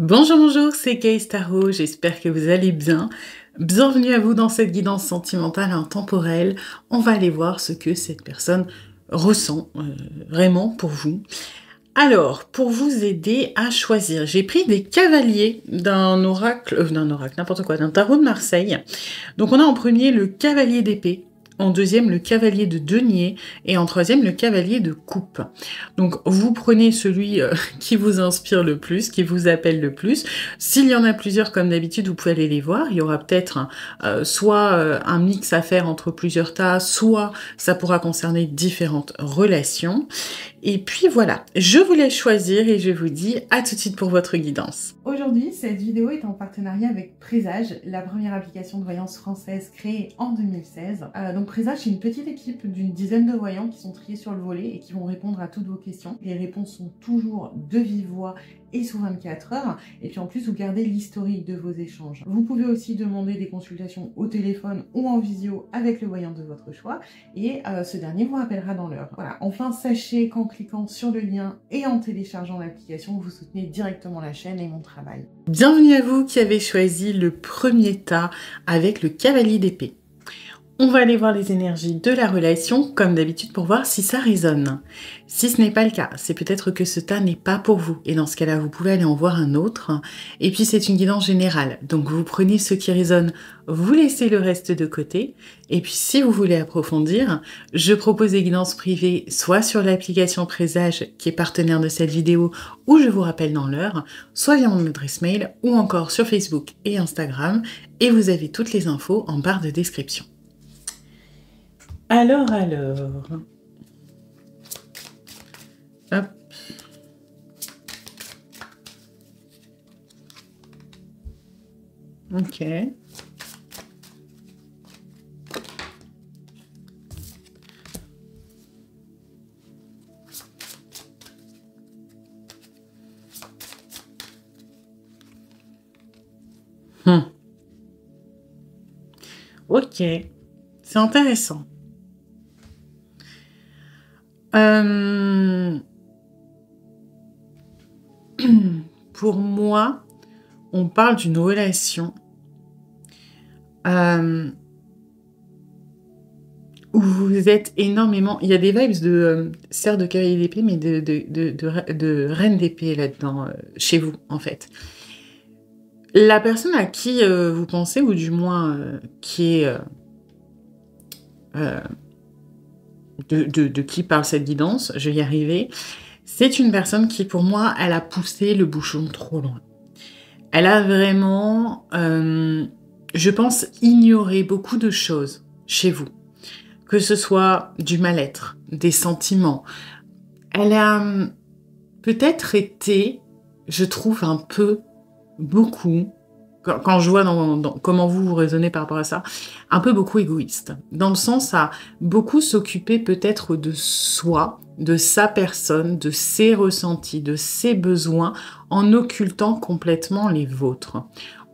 Bonjour, bonjour, c'est Kay Tarot, j'espère que vous allez bien. Bienvenue à vous dans cette guidance sentimentale intemporelle. On va aller voir ce que cette personne ressent vraiment pour vous. Alors, pour vous aider à choisir, j'ai pris des cavaliers d'un oracle, n'importe quoi, d'un tarot de Marseille. Donc on a en premier le cavalier d'épée, en deuxième le cavalier de denier et en troisième le cavalier de coupe. Donc vous prenez celui qui vous inspire le plus, qui vous appelle le plus. S'il y en a plusieurs comme d'habitude, vous pouvez aller les voir. Il y aura peut-être soit un mix à faire entre plusieurs tas, soit ça pourra concerner différentes relations. Et puis voilà, je vous laisse choisir et je vous dis à tout de suite pour votre guidance. Aujourd'hui, cette vidéo est en partenariat avec Présage, la première application de voyance française créée en 2016. Donc Présage, c'est une petite équipe d'une dizaine de voyants qui sont triés sur le volet et qui vont répondre à toutes vos questions. Les réponses sont toujours de vive voix et sous 24 heures. Et puis en plus, vous gardez l'historique de vos échanges. Vous pouvez aussi demander des consultations au téléphone ou en visio avec le voyant de votre choix. Et ce dernier vous rappellera dans l'heure. Voilà. Enfin, sachez qu'en cliquant sur le lien et en téléchargeant l'application, vous soutenez directement la chaîne et mon travail. Bienvenue à vous qui avez choisi le premier tas avec le cavalier d'épée. On va aller voir les énergies de la relation, comme d'habitude, pour voir si ça résonne. Si ce n'est pas le cas, c'est peut-être que ce tas n'est pas pour vous. Et dans ce cas-là, vous pouvez aller en voir un autre. Et puis, c'est une guidance générale. Donc, vous prenez ce qui résonne, vous laissez le reste de côté. Et puis, si vous voulez approfondir, je propose des guidances privées, soit sur l'application Présage, qui est partenaire de cette vidéo, où je vous rappelle dans l'heure, soit via mon adresse mail, ou encore sur Facebook et Instagram. Et vous avez toutes les infos en barre de description. Alors. Hop. Ok. Ok. C'est intéressant. Pour moi, on parle d'une relation où vous êtes énormément... Il y a des vibes de certes de cavalier d'épée, mais de reine d'épée là-dedans, chez vous, en fait. La personne à qui vous pensez, ou du moins qui est... de qui parle cette guidance, je vais y arriver, c'est une personne qui, pour moi, elle a poussé le bouchon trop loin. Elle a vraiment, je pense, ignoré beaucoup de choses chez vous. Que ce soit du mal-être, des sentiments. Elle a peut-être été, je trouve, un peu, beaucoup... Quand je vois comment vous raisonnez par rapport à ça, un peu beaucoup égoïste. Dans le sens à beaucoup s'occuper peut-être de soi, de sa personne, de ses ressentis, de ses besoins, en occultant complètement les vôtres.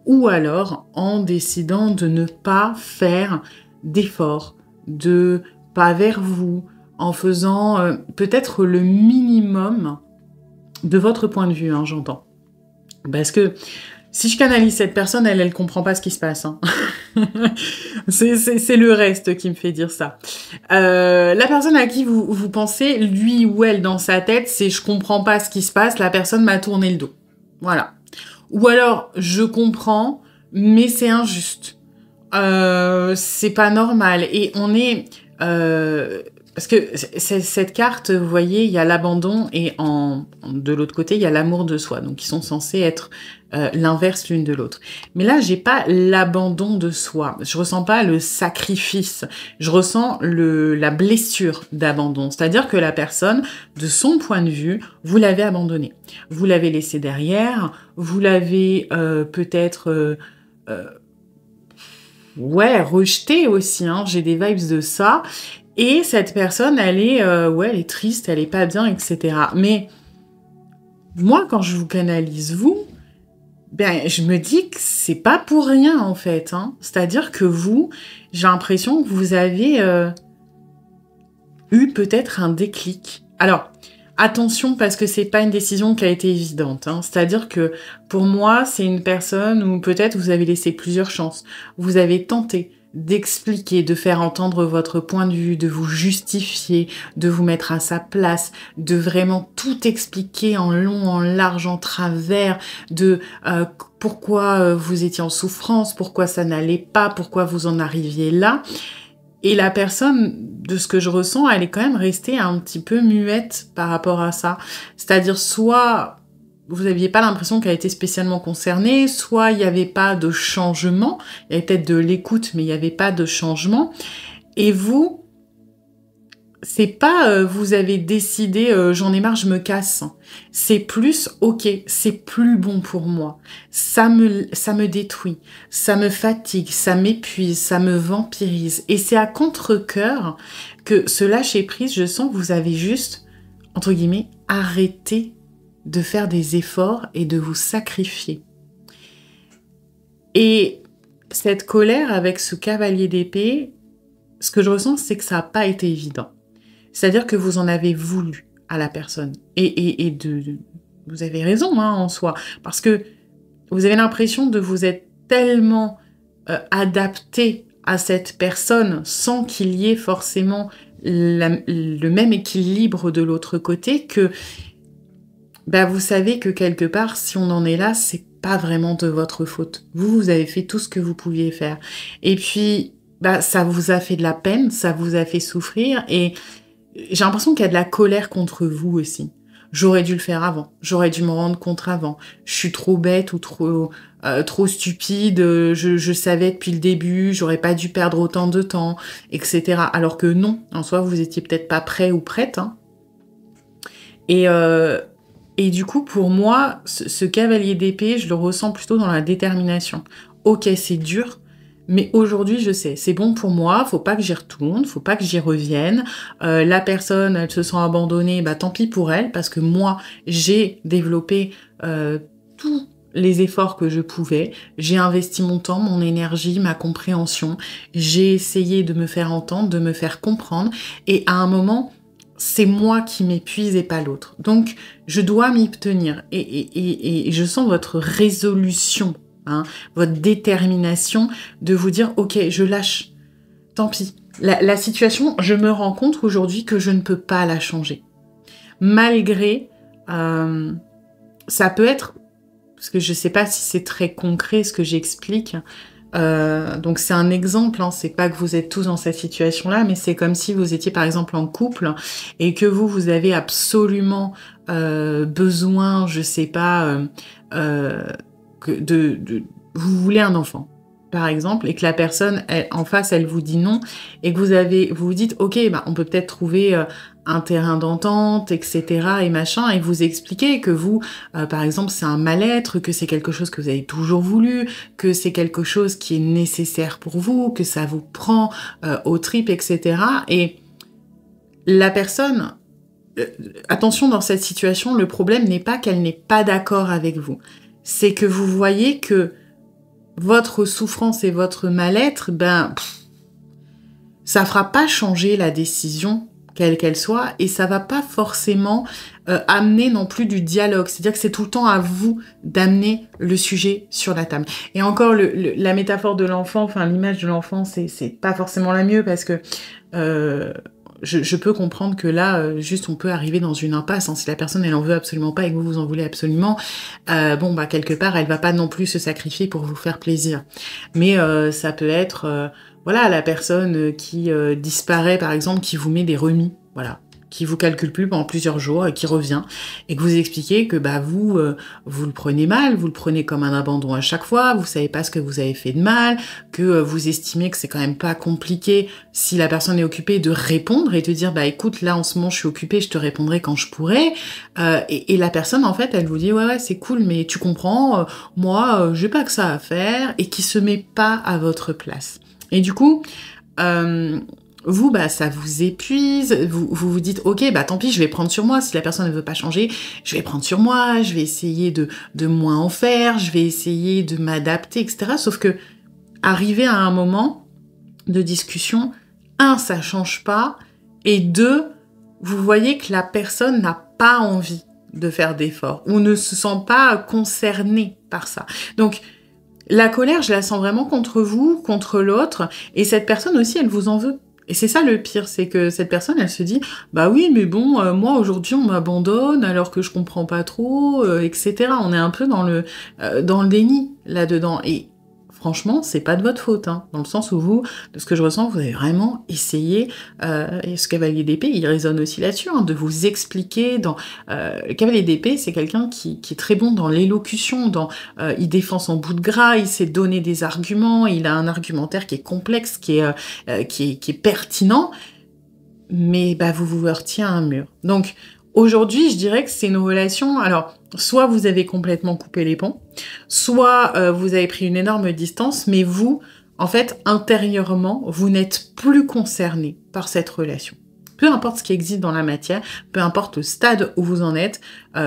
Ou alors en décidant de ne pas faire d'efforts, de pas vers vous, en faisant peut-être le minimum de votre point de vue, hein, j'entends. Parce que si je canalise cette personne, elle comprend pas ce qui se passe. Hein. C'est le reste qui me fait dire ça. La personne à qui vous pensez, lui ou elle, dans sa tête, c'est « je comprends pas ce qui se passe, la personne m'a tourné le dos ». Voilà. Ou alors, je comprends, mais c'est injuste. C'est pas normal. Et on est... parce que cette carte, vous voyez, il y a l'abandon et de l'autre côté, il y a l'amour de soi. Donc, ils sont censés être l'inverse l'une de l'autre. Mais là, j'ai pas l'abandon de soi. Je ressens pas le sacrifice. Je ressens la blessure d'abandon. C'est-à-dire que la personne, de son point de vue, vous l'avez abandonné. Vous l'avez laissé derrière. Vous l'avez peut-être... rejeté aussi. Hein. J'ai des vibes de ça. Et cette personne, elle est, elle est triste, elle est pas bien, etc. Mais moi, quand je vous canalise, ben, je me dis que c'est pas pour rien, en fait. Hein. C'est-à-dire que vous, j'ai l'impression que vous avez eu peut-être un déclic. Alors, Attention, parce que c'est pas une décision qui a été évidente, hein. C'est-à-dire que, pour moi, c'est une personne où peut-être vous avez laissé plusieurs chances. Vous avez tenté d'expliquer, de faire entendre votre point de vue, de vous justifier, de vous mettre à sa place, de vraiment tout expliquer en long, en large, en travers, de pourquoi vous étiez en souffrance, pourquoi ça n'allait pas, pourquoi vous en arriviez là. Et la personne, de ce que je ressens, elle est quand même restée un petit peu muette par rapport à ça. C'est-à-dire, soit vous n'aviez pas l'impression qu'elle était spécialement concernée, soit il n'y avait pas de changement, il y avait peut-être de l'écoute, mais il n'y avait pas de changement. Et vous, c'est pas vous avez décidé j'en ai marre, je me casse. C'est plus ok, c'est plus bon pour moi. Ça me détruit, ça me fatigue, ça m'épuise, ça me vampirise. Et c'est à contre-cœur que ce lâcher prise, je sens que vous avez juste, entre guillemets, arrêté de faire des efforts et de vous sacrifier. Et cette colère avec ce cavalier d'épée, ce que je ressens, c'est que ça n'a pas été évident. C'est-à-dire que vous en avez voulu à la personne. Vous avez raison, hein, en soi. Parce que vous avez l'impression de vous être tellement adapté à cette personne sans qu'il y ait forcément le même équilibre de l'autre côté que vous savez que quelque part, si on en est là, c'est pas vraiment de votre faute. Vous avez fait tout ce que vous pouviez faire. Et puis, ça vous a fait de la peine, ça vous a fait souffrir et j'ai l'impression qu'il y a de la colère contre vous aussi. J'aurais dû le faire avant. J'aurais dû me rendre compte avant. Je suis trop bête ou trop stupide. Je savais depuis le début. J'aurais pas dû perdre autant de temps, etc. Alors que non, en soi, vous étiez peut-être pas prêt ou prête. Hein. Et du coup, pour moi, ce cavalier d'épée, je le ressens plutôt dans la détermination. Ok, c'est dur. Mais aujourd'hui, je sais, c'est bon pour moi, faut pas que j'y retourne, faut pas que j'y revienne. La personne, elle se sent abandonnée, tant pis pour elle, parce que moi, j'ai développé tous les efforts que je pouvais. J'ai investi mon temps, mon énergie, ma compréhension. J'ai essayé de me faire entendre, de me faire comprendre. Et à un moment, c'est moi qui m'épuise et pas l'autre. Donc, je dois m'y tenir. Et je sens votre résolution. Hein, votre détermination de vous dire « Ok, je lâche, tant pis. La situation, je me rends compte aujourd'hui que je ne peux pas la changer. » Malgré, ça peut être, parce que je ne sais pas si c'est très concret ce que j'explique, donc c'est un exemple, hein, c'est pas que vous êtes tous dans cette situation-là, mais c'est comme si vous étiez par exemple en couple et que vous avez absolument besoin, je sais pas... vous voulez un enfant, par exemple, et que la personne en face, elle vous dit non, et que vous vous dites, ok, on peut peut-être trouver un terrain d'entente, etc., et machin, et vous expliquez que vous, par exemple, c'est un mal-être, que c'est quelque chose que vous avez toujours voulu, que c'est quelque chose qui est nécessaire pour vous, que ça vous prend aux tripes, etc., et la personne... attention, dans cette situation, le problème n'est pas qu'elle n'est pas d'accord avec vous. C'est que vous voyez que votre souffrance et votre mal-être, ça fera pas changer la décision, quelle qu'elle soit, et ça va pas forcément amener non plus du dialogue. C'est-à-dire que c'est tout le temps à vous d'amener le sujet sur la table. Et encore, la métaphore de l'enfant, enfin l'image de l'enfant, c'est pas forcément la mieux, parce que... Je peux comprendre que là, juste, on peut arriver dans une impasse. Hein. Si la personne, elle en veut absolument pas et que vous en voulez absolument, quelque part, elle va pas non plus se sacrifier pour vous faire plaisir. Mais ça peut être, la personne qui disparaît, par exemple, qui vous met des remis, voilà, qui vous calcule plus pendant plusieurs jours et qui revient, et que vous expliquez que vous le prenez mal, vous le prenez comme un abandon à chaque fois, vous savez pas ce que vous avez fait de mal, que vous estimez que c'est quand même pas compliqué si la personne est occupée de répondre et de dire écoute, là en ce moment je suis occupée, je te répondrai quand je pourrai, et la personne en fait elle vous dit ouais c'est cool mais tu comprends, moi j'ai pas que ça à faire, et qui se met pas à votre place. Et du coup vous, ça vous épuise, vous dites, ok, tant pis, je vais prendre sur moi, si la personne ne veut pas changer, je vais prendre sur moi, je vais essayer de moins en faire, je vais essayer de m'adapter, etc. Sauf que, arrivé à un moment de discussion, 1, ça change pas, et 2, vous voyez que la personne n'a pas envie de faire d'efforts ou ne se sent pas concerné par ça. Donc, la colère, je la sens vraiment contre vous, contre l'autre, et cette personne aussi, elle vous en veut. Et c'est ça le pire, c'est que cette personne, elle se dit, bah oui, mais bon, moi aujourd'hui on m'abandonne alors que je comprends pas trop, etc. On est un peu dans le déni là-dedans. Et franchement, c'est pas de votre faute, hein, dans le sens où vous, de ce que je ressens, vous avez vraiment essayé, et ce cavalier d'épée, il résonne aussi là-dessus, hein, de vous expliquer dans... le cavalier d'épée, c'est quelqu'un qui est très bon dans l'élocution, il défend son bout de gras, il sait donner des arguments, il a un argumentaire qui est complexe, qui est pertinent, mais bah, vous vous heurtiez à un mur. Donc, aujourd'hui, je dirais que c'est une relation... Alors, soit vous avez complètement coupé les ponts, soit vous avez pris une énorme distance, mais vous, en fait, intérieurement, vous n'êtes plus concerné par cette relation. Peu importe ce qui existe dans la matière, peu importe le stade où vous en êtes,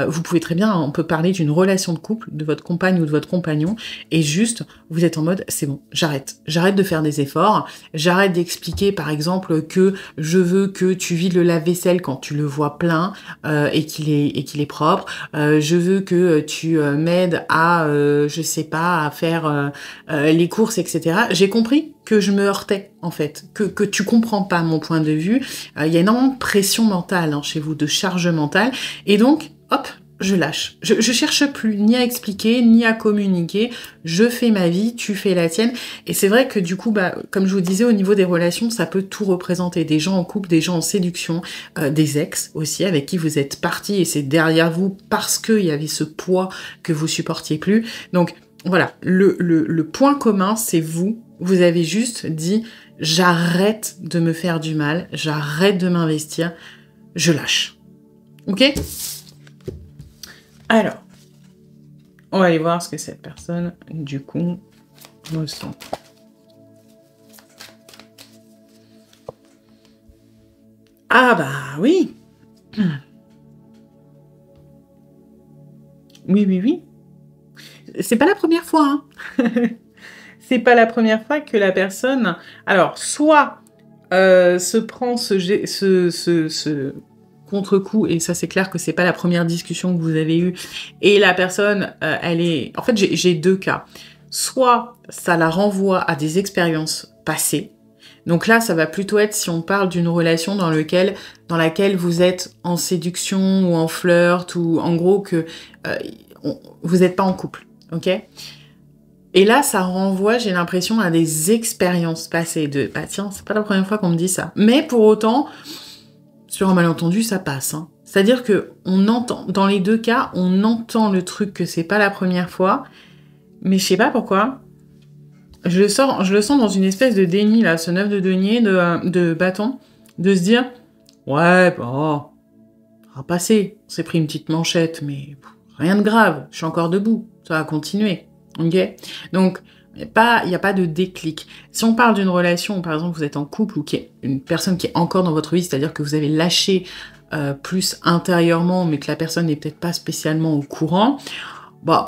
vous pouvez très bien, on peut parler d'une relation de couple, de votre compagne ou de votre compagnon, et juste, vous êtes en mode, c'est bon, j'arrête de faire des efforts, j'arrête d'expliquer, par exemple, que je veux que tu vides le lave-vaisselle quand tu le vois plein, et qu'il est propre, je veux que tu m'aides à, je sais pas, à faire les courses, etc. J'ai compris que je me heurtais, en fait, que tu comprends pas mon point de vue. Il y a énormément de pression mentale hein, chez vous, de charge mentale, et donc, hop, je lâche. Je cherche plus ni à expliquer, ni à communiquer. Je fais ma vie, tu fais la tienne. Et c'est vrai que du coup, bah, comme je vous disais, au niveau des relations, ça peut tout représenter. Des gens en couple, des gens en séduction, des ex aussi, avec qui vous êtes partis et c'est derrière vous parce qu'il y avait ce poids que vous supportiez plus. Donc, voilà, le point commun, c'est vous. Vous avez juste dit, j'arrête de me faire du mal, j'arrête de m'investir, je lâche. Ok ? Alors, on va aller voir ce que cette personne, du coup, ressent. Ah bah oui. Oui. C'est pas la première fois, hein. C'est pas la première fois que la personne, alors, soit se prend ce contre-coup, et ça c'est clair que c'est pas la première discussion que vous avez eue, et la personne, elle est... En fait, j'ai deux cas. Soit ça la renvoie à des expériences passées, donc là, ça va plutôt être si on parle d'une relation dans laquelle vous êtes en séduction ou en flirt, ou en gros que vous n'êtes pas en couple, ok ? Et là, ça renvoie, j'ai l'impression, à des expériences passées de « bah tiens, c'est pas la première fois qu'on me dit ça ». Mais pour autant, sur un malentendu, ça passe. Hein. C'est-à-dire que on entend, dans les deux cas, on entend le truc que c'est pas la première fois, mais je sais pas pourquoi. Je le sens dans une espèce de déni, là, ce 9 de denier, de bâton, de se dire « ouais, bah, ça va passer, on s'est pris une petite manchette, mais rien de grave, je suis encore debout, ça va continuer. » Ok ? Donc, il n'y a pas de déclic. Si on parle d'une relation où, par exemple, vous êtes en couple ou qu'il y a une personne qui est encore dans votre vie, c'est-à-dire que vous avez lâché plus intérieurement, mais que la personne n'est peut-être pas spécialement au courant, bah,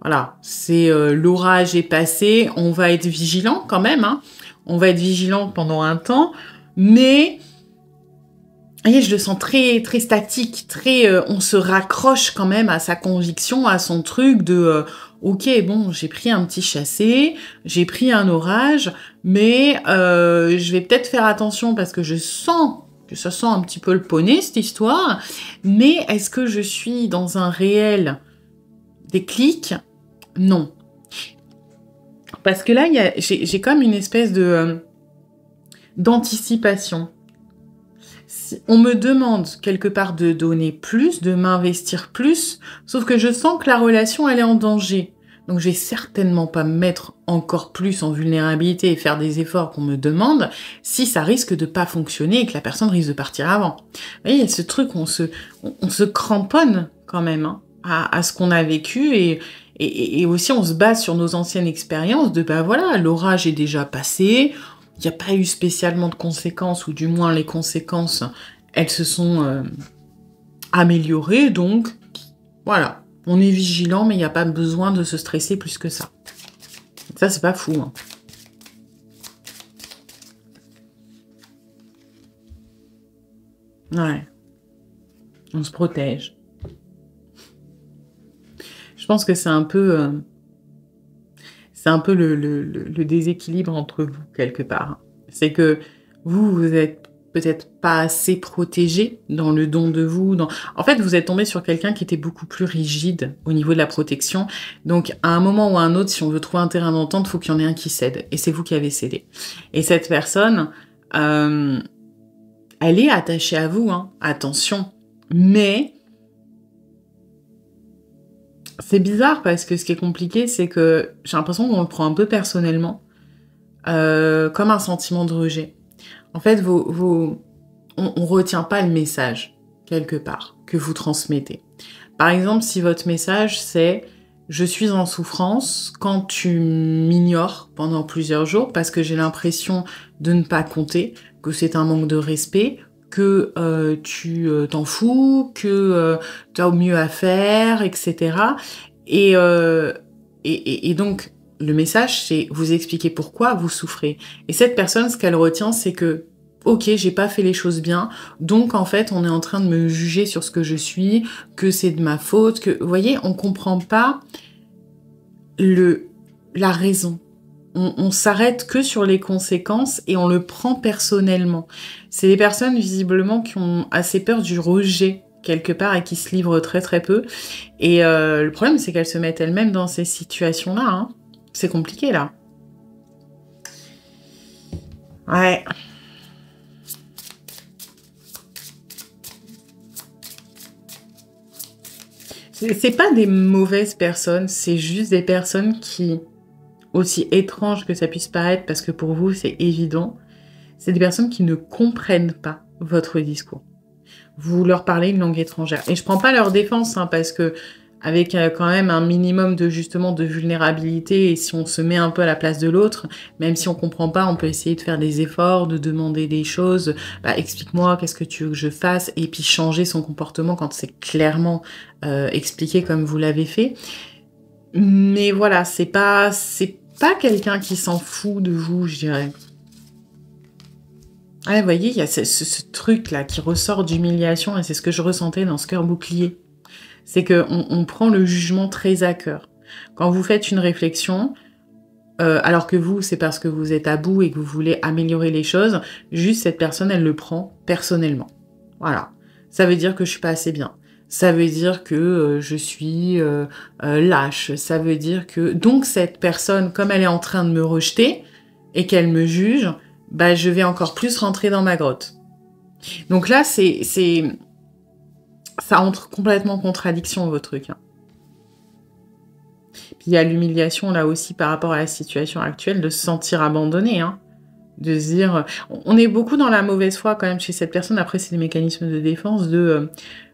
voilà, c'est l'orage est passé, on va être vigilant quand même, hein. On va être vigilant pendant un temps, mais... Vous voyez, je le sens très, très statique, on se raccroche quand même à sa conviction, à son truc de ok, bon, j'ai pris un petit chassé, j'ai pris un orage, mais je vais peut-être faire attention parce que je sens que ça sent un petit peu le poney, cette histoire, mais est-ce que je suis dans un réel déclic ? Non. Parce que là, j'ai comme une espèce d'anticipation. On me demande quelque part de donner plus, de m'investir plus, sauf que je sens que la relation, elle est en danger. Donc je vais certainement pas me mettre encore plus en vulnérabilité et faire des efforts qu'on me demande si ça risque de pas fonctionner et que la personne risque de partir avant. Vous voyez, il y a ce truc où on se cramponne quand même hein, à ce qu'on a vécu et aussi on se base sur nos anciennes expériences de bah voilà, l'orage est déjà passé, il n'y a pas eu spécialement de conséquences, ou du moins les conséquences, elles se sont améliorées, donc voilà, on est vigilant, mais il n'y a pas besoin de se stresser plus que ça. Ça, c'est pas fou. Hein. Ouais. On se protège. Je pense que c'est un peu le déséquilibre entre vous, quelque part. C'est que vous êtes peut-être pas assez protégé dans le don de vous. En fait, vous êtes tombé sur quelqu'un qui était beaucoup plus rigide au niveau de la protection. Donc, à un moment ou à un autre, si on veut trouver un terrain d'entente, il faut qu'il y en ait un qui cède. Et c'est vous qui avez cédé. Et cette personne, elle est attachée à vous, hein. Attention. Mais c'est bizarre parce que ce qui est compliqué, c'est que j'ai l'impression qu'on le prend un peu personnellement, comme un sentiment de rejet. En fait, on retient pas le message, quelque part, que vous transmettez. Par exemple, si votre message, c'est « Je suis en souffrance quand tu m'ignores pendant plusieurs jours parce que j'ai l'impression de ne pas compter, que c'est un manque de respect, que tu t'en fous, que tu as au mieux à faire, etc. » Et donc, le message, c'est vous expliquer pourquoi vous souffrez. Et cette personne, ce qu'elle retient, c'est que ok, j'ai pas fait les choses bien, donc en fait, on est en train de me juger sur ce que je suis, que c'est de ma faute, que... Vous voyez, on comprend pas la raison. On s'arrête que sur les conséquences et on le prend personnellement. C'est des personnes, visiblement, qui ont assez peur du rejet, quelque part, et qui se livrent très très peu. Et le problème, c'est qu'elles se mettent elles-mêmes dans ces situations-là, hein. C'est compliqué, là. Ouais. C'est pas des mauvaises personnes, c'est juste des personnes qui, aussi étranges que ça puisse paraître, parce que pour vous, c'est évident, c'est des personnes qui ne comprennent pas votre discours. Vous leur parlez une langue étrangère. Et je prends pas leur défense, hein, parce que avec quand même un minimum de justement de vulnérabilité, et si on se met un peu à la place de l'autre, même si on comprend pas, on peut essayer de faire des efforts, de demander des choses, bah, explique-moi, qu'est-ce que tu veux que je fasse, et puis changer son comportement quand c'est clairement expliqué comme vous l'avez fait. Mais voilà, c'est pas quelqu'un qui s'en fout de vous, je dirais. Ah, vous voyez, il y a ce truc-là qui ressort d'humiliation, et c'est ce que je ressentais dans ce cœur bouclier. C'est qu'on prend le jugement très à cœur. Quand vous faites une réflexion, alors que vous, c'est parce que vous êtes à bout et que vous voulez améliorer les choses, juste cette personne, elle le prend personnellement. Voilà. Ça veut dire que je suis pas assez bien. Ça veut dire que je suis lâche. Ça veut dire que... Donc cette personne, comme elle est en train de me rejeter et qu'elle me juge, bah, je vais encore plus rentrer dans ma grotte. Donc là, ça entre complètement en contradiction, vos trucs. Hein. Puis il y a l'humiliation, là aussi, par rapport à la situation actuelle, de se sentir abandonné. Hein. De se dire... On est beaucoup dans la mauvaise foi, quand même, chez cette personne. Après, c'est des mécanismes de défense de...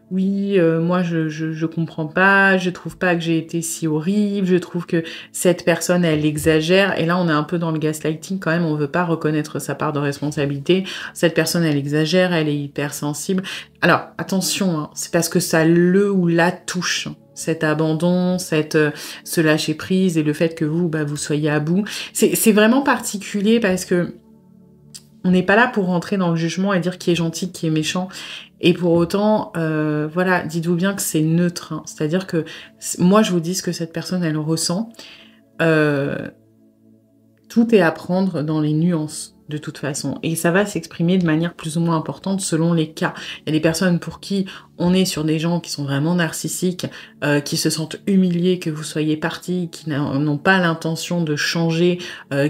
oui, moi, je comprends pas, je trouve pas que j'ai été si horrible, je trouve que cette personne, elle exagère. Et là, on est un peu dans le gaslighting, quand même, on veut pas reconnaître sa part de responsabilité. Cette personne, elle exagère, elle est hypersensible. Alors, attention, hein, c'est parce que ça le ou la touche, cet abandon, ce lâcher-prise et le fait que vous, bah, vous soyez à bout. C'est vraiment particulier parce que on n'est pas là pour rentrer dans le jugement et dire qui est gentil, qui est méchant. Et pour autant, voilà, dites-vous bien que c'est neutre. Hein. C'est-à-dire que moi, je vous dis ce que cette personne, elle ressent. Tout est à prendre dans les nuances, de toute façon. Et ça va s'exprimer de manière plus ou moins importante selon les cas. Il y a des personnes pour qui on est sur des gens qui sont vraiment narcissiques, qui se sentent humiliés que vous soyez partis, qui n'ont pas l'intention de changer,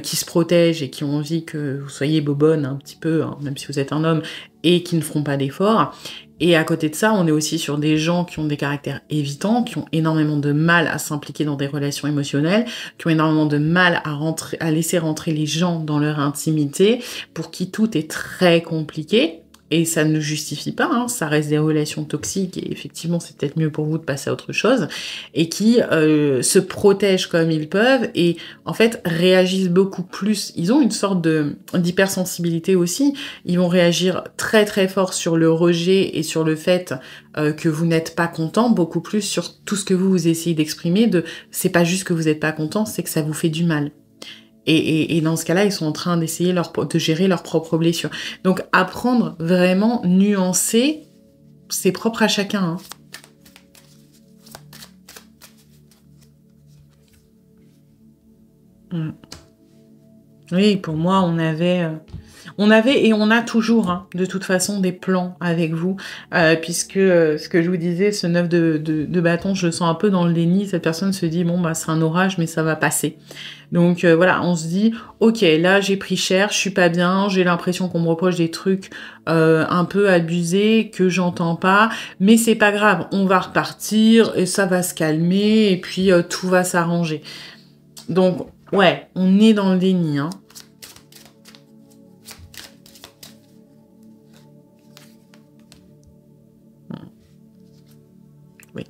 qui se protègent et qui ont envie que vous soyez bobonne un petit peu, hein, même si vous êtes un homme, et qui ne feront pas d'efforts. Et à côté de ça, on est aussi sur des gens qui ont des caractères évitants, qui ont énormément de mal à s'impliquer dans des relations émotionnelles, qui ont énormément de mal à laisser rentrer les gens dans leur intimité, pour qui tout est très compliqué. Et ça ne justifie pas, hein, ça reste des relations toxiques, et effectivement, c'est peut-être mieux pour vous de passer à autre chose, et qui se protègent comme ils peuvent, et en fait, réagissent beaucoup plus. Ils ont une sorte d'hypersensibilité aussi, ils vont réagir très très fort sur le rejet et sur le fait que vous n'êtes pas content, beaucoup plus sur tout ce que vous essayez d'exprimer, c'est pas juste que vous n'êtes pas content, c'est que ça vous fait du mal. Et dans ce cas-là, ils sont en train d'essayer de gérer leurs propres blessures. Donc, apprendre vraiment nuancer c'est propre à chacun, hein. Mm. Oui, pour moi, on avait et on a toujours, hein, de toute façon, des plans avec vous, puisque ce que je vous disais, ce 9 de bâton, je le sens un peu dans le déni. Cette personne se dit, bon, bah, c'est un orage, mais ça va passer. Donc voilà, on se dit, ok, là, j'ai pris cher, je suis pas bien, j'ai l'impression qu'on me reproche des trucs un peu abusés que j'entends pas, mais c'est pas grave, on va repartir et ça va se calmer et puis tout va s'arranger. Donc, ouais, on est dans le déni, hein. Oui.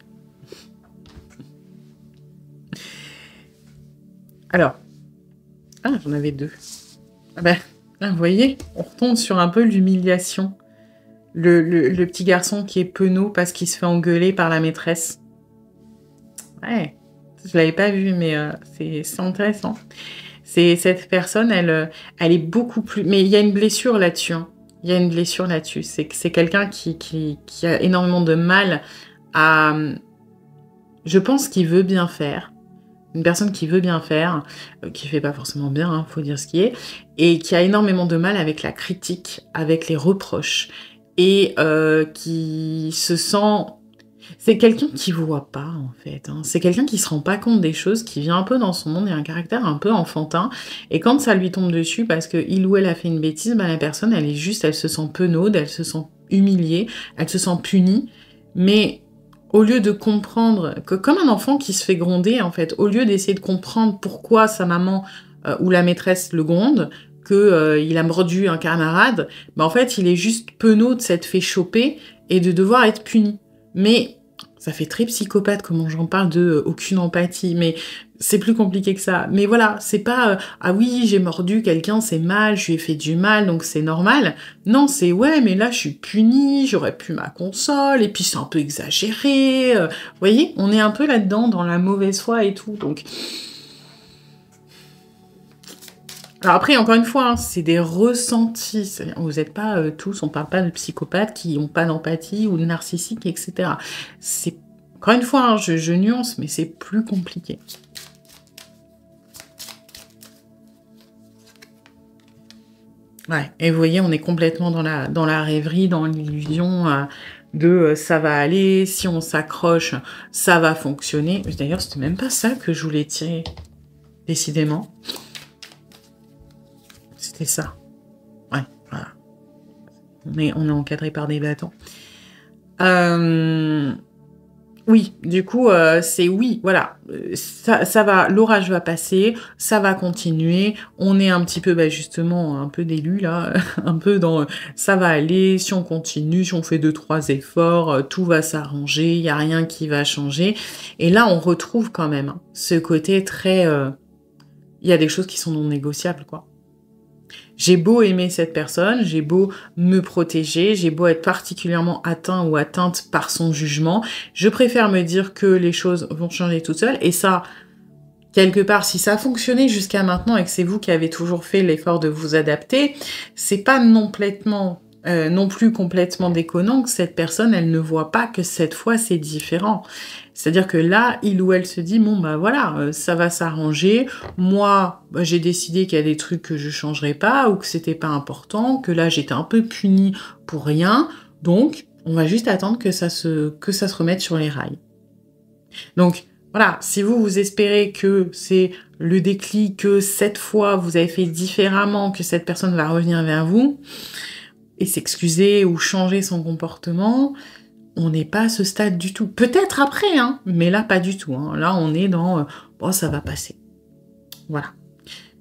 Alors, ah, j'en avais deux. Ah ben, là, vous voyez, on retombe sur un peu l'humiliation. Le petit garçon qui est penaud parce qu'il se fait engueuler par la maîtresse. Ouais, je l'avais pas vu, mais c'est intéressant. Cette personne, elle est beaucoup plus... Mais il y a une blessure là-dessus, hein. Il y a une blessure là-dessus. C'est quelqu'un qui a énormément de mal à... Je pense qu'il veut bien faire. Une personne qui veut bien faire, qui fait pas forcément bien, hein, faut dire ce qui est, et qui a énormément de mal avec la critique, avec les reproches, et qui se sent... C'est quelqu'un qui voit pas, en fait, hein. C'est quelqu'un qui se rend pas compte des choses, qui vit un peu dans son monde, il a un caractère un peu enfantin, et quand ça lui tombe dessus, parce qu'il ou elle a fait une bêtise, bah, la personne, elle se sent penaude, elle se sent humiliée, elle se sent punie, mais... Au lieu de comprendre que, comme un enfant qui se fait gronder, en fait, au lieu d'essayer de comprendre pourquoi sa maman ou la maîtresse le gronde, qu'il a mordu un camarade, bah en fait, il est juste penaud de s'être fait choper et de devoir être puni. Mais ça fait très psychopathe comment j'en parle de aucune empathie, mais c'est plus compliqué que ça. Mais voilà, c'est pas ah oui, j'ai mordu quelqu'un, c'est mal, je lui ai fait du mal, donc c'est normal. Non, c'est ouais, mais là je suis punie, j'aurais pu ma console, et puis c'est un peu exagéré. Vous voyez, on est un peu là-dedans, dans la mauvaise foi et tout, donc... Alors après, encore une fois, hein, c'est des ressentis. Vous n'êtes pas tous, on parle pas de psychopathes qui n'ont pas d'empathie ou de narcissiques, etc. C'est encore une fois, hein, je nuance, mais c'est plus compliqué. Ouais, et vous voyez, on est complètement dans la rêverie, dans l'illusion de ça va aller, si on s'accroche, ça va fonctionner. D'ailleurs, c'était même pas ça que je voulais tirer, décidément. C'était ça. Ouais, voilà. On est encadré par des bâtons. Oui, du coup, c'est oui, voilà. Ça va, l'orage va passer, ça va continuer. On est un petit peu, bah, justement, un peu d'élu, là. Un peu dans ça va aller, si on continue, si on fait 2-3 efforts, tout va s'arranger, il n'y a rien qui va changer. Et là, on retrouve quand même hein, ce côté très... Il y a des choses qui sont non négociables, quoi. J'ai beau aimer cette personne, j'ai beau me protéger, j'ai beau être particulièrement atteint ou atteinte par son jugement, je préfère me dire que les choses vont changer toutes seules. Et ça, quelque part, si ça a fonctionné jusqu'à maintenant et que c'est vous qui avez toujours fait l'effort de vous adapter, c'est pas non plus complètement déconnant que cette personne, elle ne voit pas que cette fois c'est différent. C'est-à-dire que là, il ou elle se dit, bon bah voilà, ça va s'arranger, moi bah, j'ai décidé qu'il y a des trucs que je changerai pas ou que c'était pas important, que là j'étais un peu punie pour rien, donc on va juste attendre que ça se remette sur les rails. Donc voilà, si vous espérez que c'est le déclic, que cette fois vous avez fait différemment, que cette personne va revenir vers vous, et s'excuser ou changer son comportement, on n'est pas à ce stade du tout. Peut-être après, hein, mais là, pas du tout. Hein. Là, on est dans bon, ça va passer. Voilà.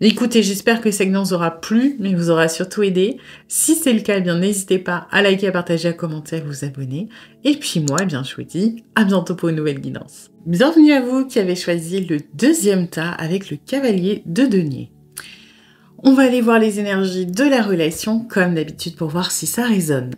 Écoutez, j'espère que cette guidance aura plu, mais vous aura surtout aidé. Si c'est le cas, eh bien, n'hésitez pas à liker, à partager, à commenter, à vous abonner. Et puis moi, eh bien, je vous dis à bientôt pour une nouvelle guidance. Bienvenue à vous qui avez choisi le deuxième tas avec le cavalier de denier. On va aller voir les énergies de la relation, comme d'habitude, pour voir si ça résonne.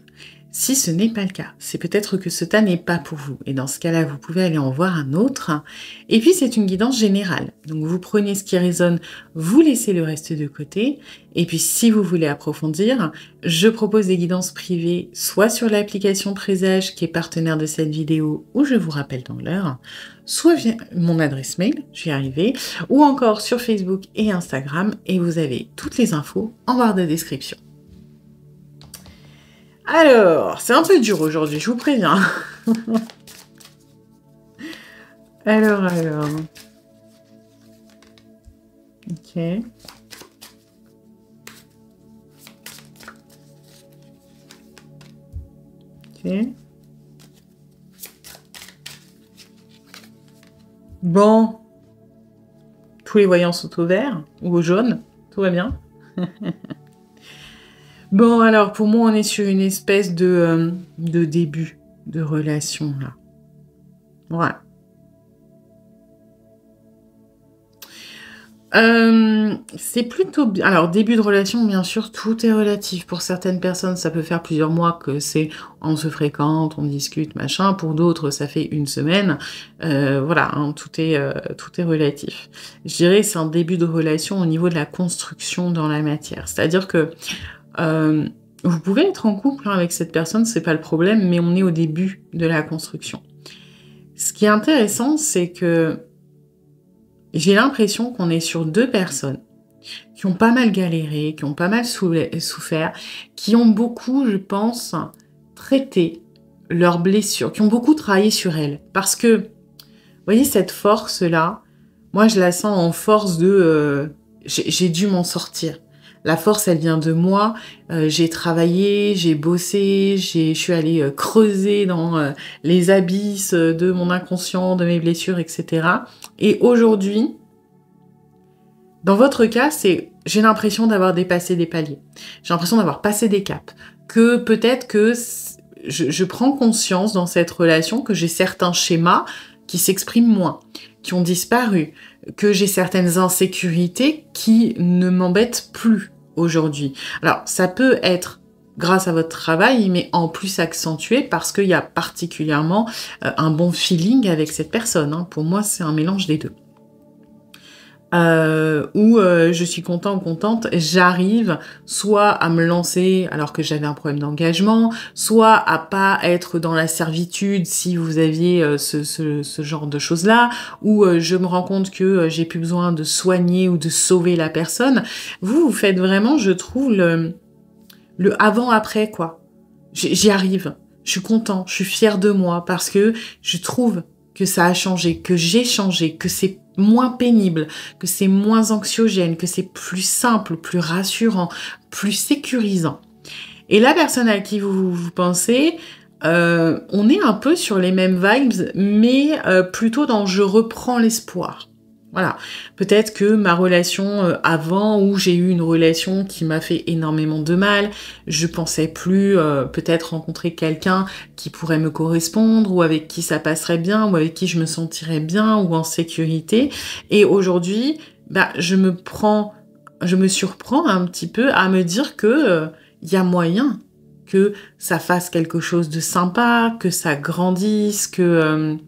Si ce n'est pas le cas, c'est peut-être que ce tas n'est pas pour vous. Et dans ce cas-là, vous pouvez aller en voir un autre. Et puis, c'est une guidance générale. Donc, vous prenez ce qui résonne, vous laissez le reste de côté. Et puis, si vous voulez approfondir, je propose des guidances privées, soit sur l'application Présage, qui est partenaire de cette vidéo, où je vous rappelle dans l'heure, soit via mon adresse mail, je vais y arriver, ou encore sur Facebook et Instagram. Et vous avez toutes les infos en barre de description. Alors, c'est un peu dur aujourd'hui, je vous préviens. Alors. Ok. Ok. Bon. Tous les voyants sont au vert ou au jaune. Tout va bien. Bon, alors, pour moi, on est sur une espèce de début de relation, là. Ouais. C'est plutôt bien. Alors, début de relation, bien sûr, tout est relatif. Pour certaines personnes, ça peut faire plusieurs mois que c'est on se fréquente, on discute, machin. Pour d'autres, ça fait une semaine. Voilà, hein, tout est relatif. Je dirais c'est un début de relation au niveau de la construction dans la matière. C'est-à-dire que vous pouvez être en couple hein, avec cette personne, c'est pas le problème, mais on est au début de la construction. Ce qui est intéressant, c'est que j'ai l'impression qu'on est sur deux personnes qui ont pas mal galéré, qui ont pas mal souffert, qui ont beaucoup, je pense, traité leurs blessures, qui ont beaucoup travaillé sur elles. Parce que, vous voyez, cette force-là, moi, je la sens en force de... j'ai dû m'en sortir. La force, elle vient de moi. J'ai travaillé, j'ai bossé, je suis allée creuser dans les abysses de mon inconscient, de mes blessures, etc. Et aujourd'hui, dans votre cas, j'ai l'impression d'avoir dépassé des paliers. J'ai l'impression d'avoir passé des caps. Que peut-être que je prends conscience dans cette relation que j'ai certains schémas qui s'expriment moins, qui ont disparu, que j'ai certaines insécurités qui ne m'embêtent plus aujourd'hui. Alors, ça peut être grâce à votre travail, mais en plus accentué parce qu'il y a particulièrement un bon feeling avec cette personne. Hein. Pour moi, c'est un mélange des deux. Où je suis content ou contente, j'arrive soit à me lancer alors que j'avais un problème d'engagement, soit à pas être dans la servitude si vous aviez ce genre de choses-là, où je me rends compte que j'ai plus besoin de soigner ou de sauver la personne. Vous faites vraiment, je trouve, le avant-après, quoi. J'y arrive, je suis content, je suis fière de moi parce que je trouve que ça a changé, que j'ai changé, que c'est moins pénible, que c'est moins anxiogène, que c'est plus simple, plus rassurant, plus sécurisant. Et la personne à qui vous pensez, on est un peu sur les mêmes vibes, mais plutôt dans « je reprends l'espoir ». Voilà, peut-être que ma relation avant, où j'ai eu une relation qui m'a fait énormément de mal, je pensais plus peut-être rencontrer quelqu'un qui pourrait me correspondre, ou avec qui ça passerait bien, ou avec qui je me sentirais bien, ou en sécurité. Et aujourd'hui, bah, je me surprends un petit peu à me dire que y a moyen que ça fasse quelque chose de sympa, que ça grandisse, que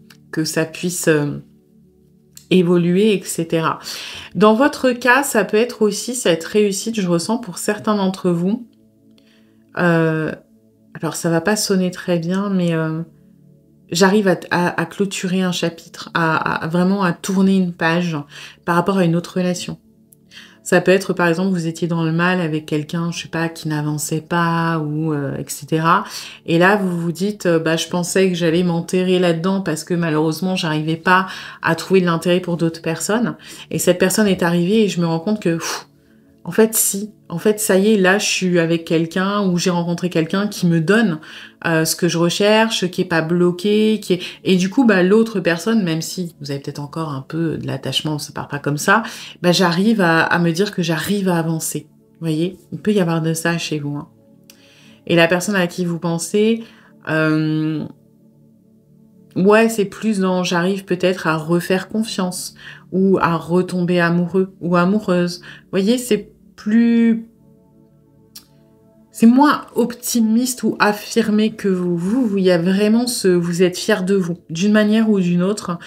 ça puisse... évoluer, etc. Dans votre cas, ça peut être aussi cette réussite, je ressens pour certains d'entre vous. Alors, ça va pas sonner très bien, mais j'arrive à clôturer un chapitre, vraiment à tourner une page par rapport à une autre relation. Ça peut être, par exemple, vous étiez dans le mal avec quelqu'un, je sais pas, qui n'avançait pas, ou etc. Et là, vous vous dites, bah, je pensais que j'allais m'enterrer là-dedans parce que malheureusement, j'arrivais pas à trouver de l'intérêt pour d'autres personnes. Et cette personne est arrivée et je me rends compte que, en fait, si. En fait, ça y est, là, je suis avec quelqu'un ou j'ai rencontré quelqu'un qui me donne ce que je recherche, qui est pas bloqué, qui est... Et du coup, bah, l'autre personne, même si vous avez peut-être encore un peu de l'attachement, ça part pas comme ça, bah, j'arrive à me dire que j'arrive à avancer. Vous voyez, il peut y avoir de ça chez vous. Hein. Et la personne à qui vous pensez, ouais, c'est plus dans j'arrive peut-être à refaire confiance ou à retomber amoureux ou amoureuse. Vous voyez, c'est plus c'est moins optimiste ou affirmé que vous. Il y a vraiment vous êtes fier de vous, d'une manière ou d'une autre,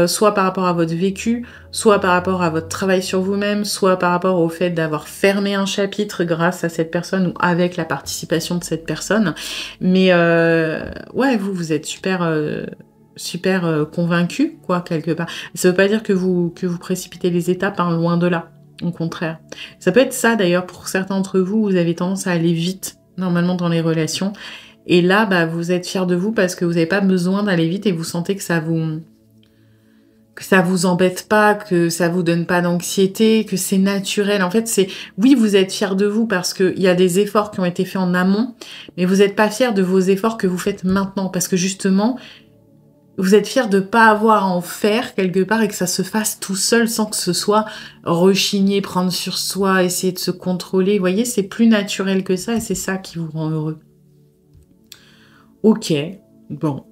soit par rapport à votre vécu, soit par rapport à votre travail sur vous-même, soit par rapport au fait d'avoir fermé un chapitre grâce à cette personne ou avec la participation de cette personne. Mais ouais, vous êtes super convaincu, quoi, quelque part. Ça veut pas dire que vous précipitez les étapes, hein, loin de là. Au contraire. Ça peut être ça, d'ailleurs, pour certains d'entre vous, vous avez tendance à aller vite, normalement, dans les relations. Et là, bah, vous êtes fiers de vous parce que vous n'avez pas besoin d'aller vite et vous sentez que ça vous embête pas, que ça vous donne pas d'anxiété, que c'est naturel. En fait, oui, vous êtes fiers de vous parce qu'il y a des efforts qui ont été faits en amont, mais vous n'êtes pas fiers de vos efforts que vous faites maintenant parce que justement, vous êtes fiers de ne pas avoir à en faire quelque part et que ça se fasse tout seul sans que ce soit rechigner, prendre sur soi, essayer de se contrôler. Vous voyez, c'est plus naturel que ça et c'est ça qui vous rend heureux. Ok, bon,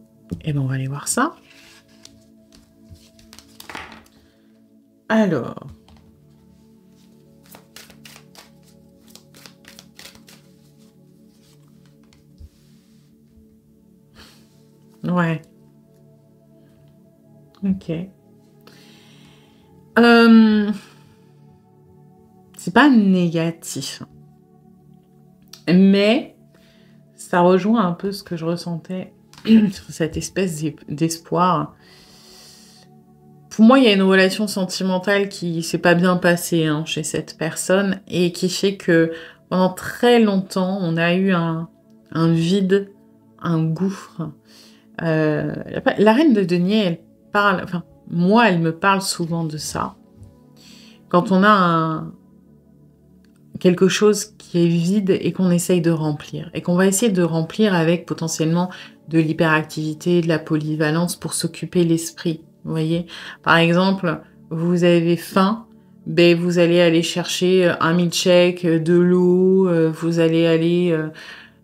et ben on va aller voir ça. Alors... Ouais. Ok. C'est pas négatif. Mais ça rejoint un peu ce que je ressentais sur cette espèce d'espoir. Pour moi, il y a une relation sentimentale qui s'est pas bien passée, hein, chez cette personne et qui fait que pendant très longtemps, on a eu un vide, un gouffre. La reine de denier, elle parle... Enfin, moi, elle me parle souvent de ça. Quand on a quelque chose qui est vide et qu'on essaye de remplir. Et qu'on va essayer de remplir avec potentiellement de l'hyperactivité, de la polyvalence pour s'occuper l'esprit. Vous voyez ? Par exemple, vous avez faim, ben vous allez aller chercher un milkshake, de l'eau, vous allez aller,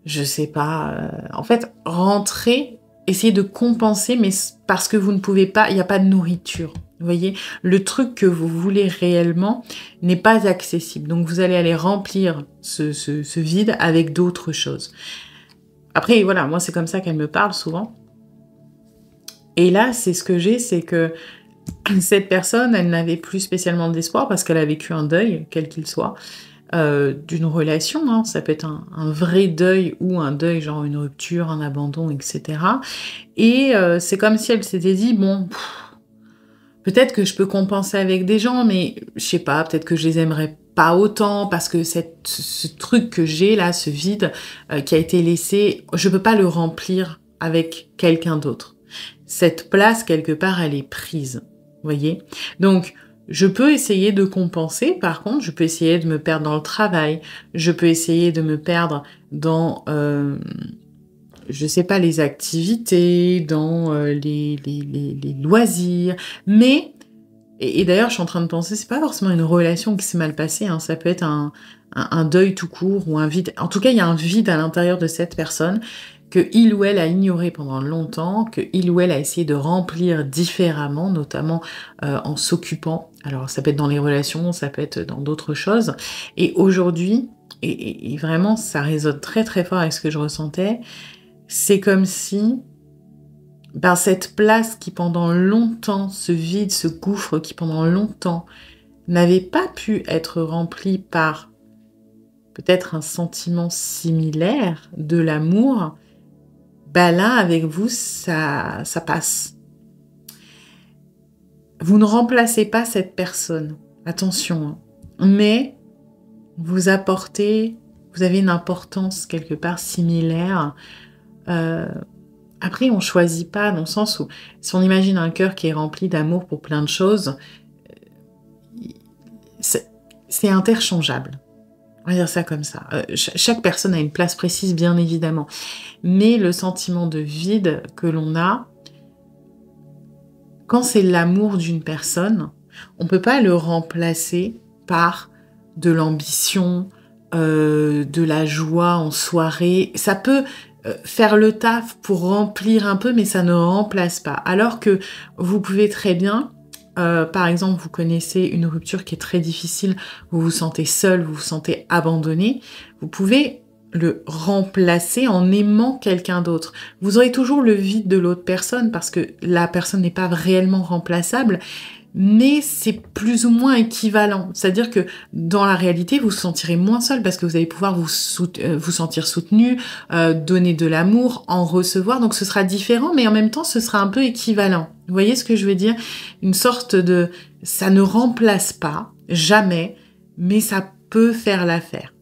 je sais pas, en fait, rentrer, essayer de compenser, mais parce que vous ne pouvez pas, il n'y a pas de nourriture. Vous voyez, le truc que vous voulez réellement n'est pas accessible. Donc, vous allez aller remplir ce vide avec d'autres choses. Après, voilà, moi, c'est comme ça qu'elle me parle souvent. Et là, c'est ce que j'ai, c'est que cette personne, elle n'avait plus spécialement d'espoir parce qu'elle a vécu un deuil, quel qu'il soit, d'une relation. Hein. Ça peut être un vrai deuil ou un deuil, genre une rupture, un abandon, etc. Et c'est comme si elle s'était dit, bon... Peut-être que je peux compenser avec des gens, mais je sais pas, peut-être que je les aimerais pas autant parce que ce truc que j'ai là, ce vide qui a été laissé, je peux pas le remplir avec quelqu'un d'autre. Cette place, quelque part, elle est prise. Vous voyez ? Donc, je peux essayer de compenser, par contre, je peux essayer de me perdre dans le travail, je peux essayer de me perdre dans... je sais pas, les activités, dans les loisirs, mais, et d'ailleurs je suis en train de penser, c'est pas forcément une relation qui s'est mal passée, hein, ça peut être un deuil tout court ou un vide, en tout cas il y a un vide à l'intérieur de cette personne que il ou elle a ignoré pendant longtemps, que il ou elle a essayé de remplir différemment, notamment en s'occupant, alors ça peut être dans les relations, ça peut être dans d'autres choses, et aujourd'hui, et vraiment ça résonne très très fort avec ce que je ressentais, c'est comme si cette place qui pendant longtemps, ce vide, ce gouffre qui pendant longtemps n'avait pas pu être rempli par peut-être un sentiment similaire de l'amour, là avec vous ça passe. Vous ne remplacez pas cette personne, attention, hein, mais vous apportez, vous avez une importance quelque part similaire. Après, on choisit pas dans le sens où, si on imagine un cœur qui est rempli d'amour pour plein de choses, c'est interchangeable. On va dire ça comme ça. Chaque personne a une place précise, bien évidemment. Mais le sentiment de vide que l'on a, quand c'est l'amour d'une personne, on peut pas le remplacer par de l'ambition, de la joie en soirée. Ça peut faire le taf pour remplir un peu, mais ça ne remplace pas. Alors que vous pouvez très bien, par exemple, vous connaissez une rupture qui est très difficile, vous vous sentez seul, vous vous sentez abandonné, vous pouvez le remplacer en aimant quelqu'un d'autre. Vous aurez toujours le vide de l'autre personne parce que la personne n'est pas réellement remplaçable, mais c'est plus ou moins équivalent. C'est-à-dire que dans la réalité, vous vous sentirez moins seul parce que vous allez pouvoir vous sentir soutenu, donner de l'amour, en recevoir. Donc ce sera différent, mais en même temps, ce sera un peu équivalent. Vous voyez ce que je veux dire? Une sorte de... Ça ne remplace pas, jamais, mais ça peut faire l'affaire.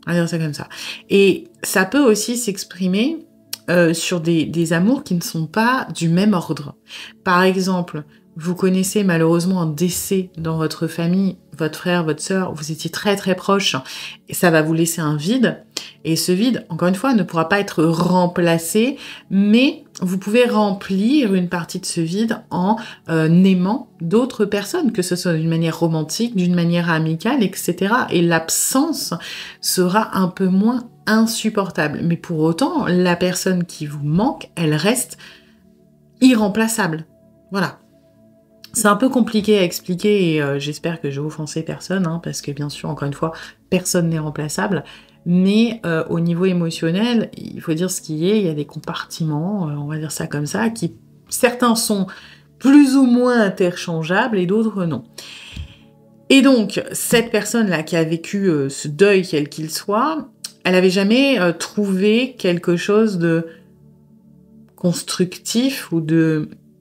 On va dire ça comme ça. Et ça peut aussi s'exprimer sur des amours qui ne sont pas du même ordre. Par exemple, vous connaissez malheureusement un décès dans votre famille, votre frère, votre sœur, vous étiez très très proches, et ça va vous laisser un vide. Et ce vide, encore une fois, ne pourra pas être remplacé, mais vous pouvez remplir une partie de ce vide en aimant d'autres personnes, que ce soit d'une manière romantique, d'une manière amicale, etc. Et l'absence sera un peu moins insupportable. Mais pour autant, la personne qui vous manque, elle reste irremplaçable. Voilà. C'est un peu compliqué à expliquer et j'espère que je vais offenser personne, hein, parce que bien sûr, encore une fois, personne n'est remplaçable. Mais au niveau émotionnel, il faut dire ce qui est, il y a des compartiments, on va dire ça comme ça, qui certains sont plus ou moins interchangeables et d'autres non. Et donc, cette personne-là qui a vécu ce deuil, quel qu'il soit, elle n'avait jamais trouvé quelque chose de constructif ou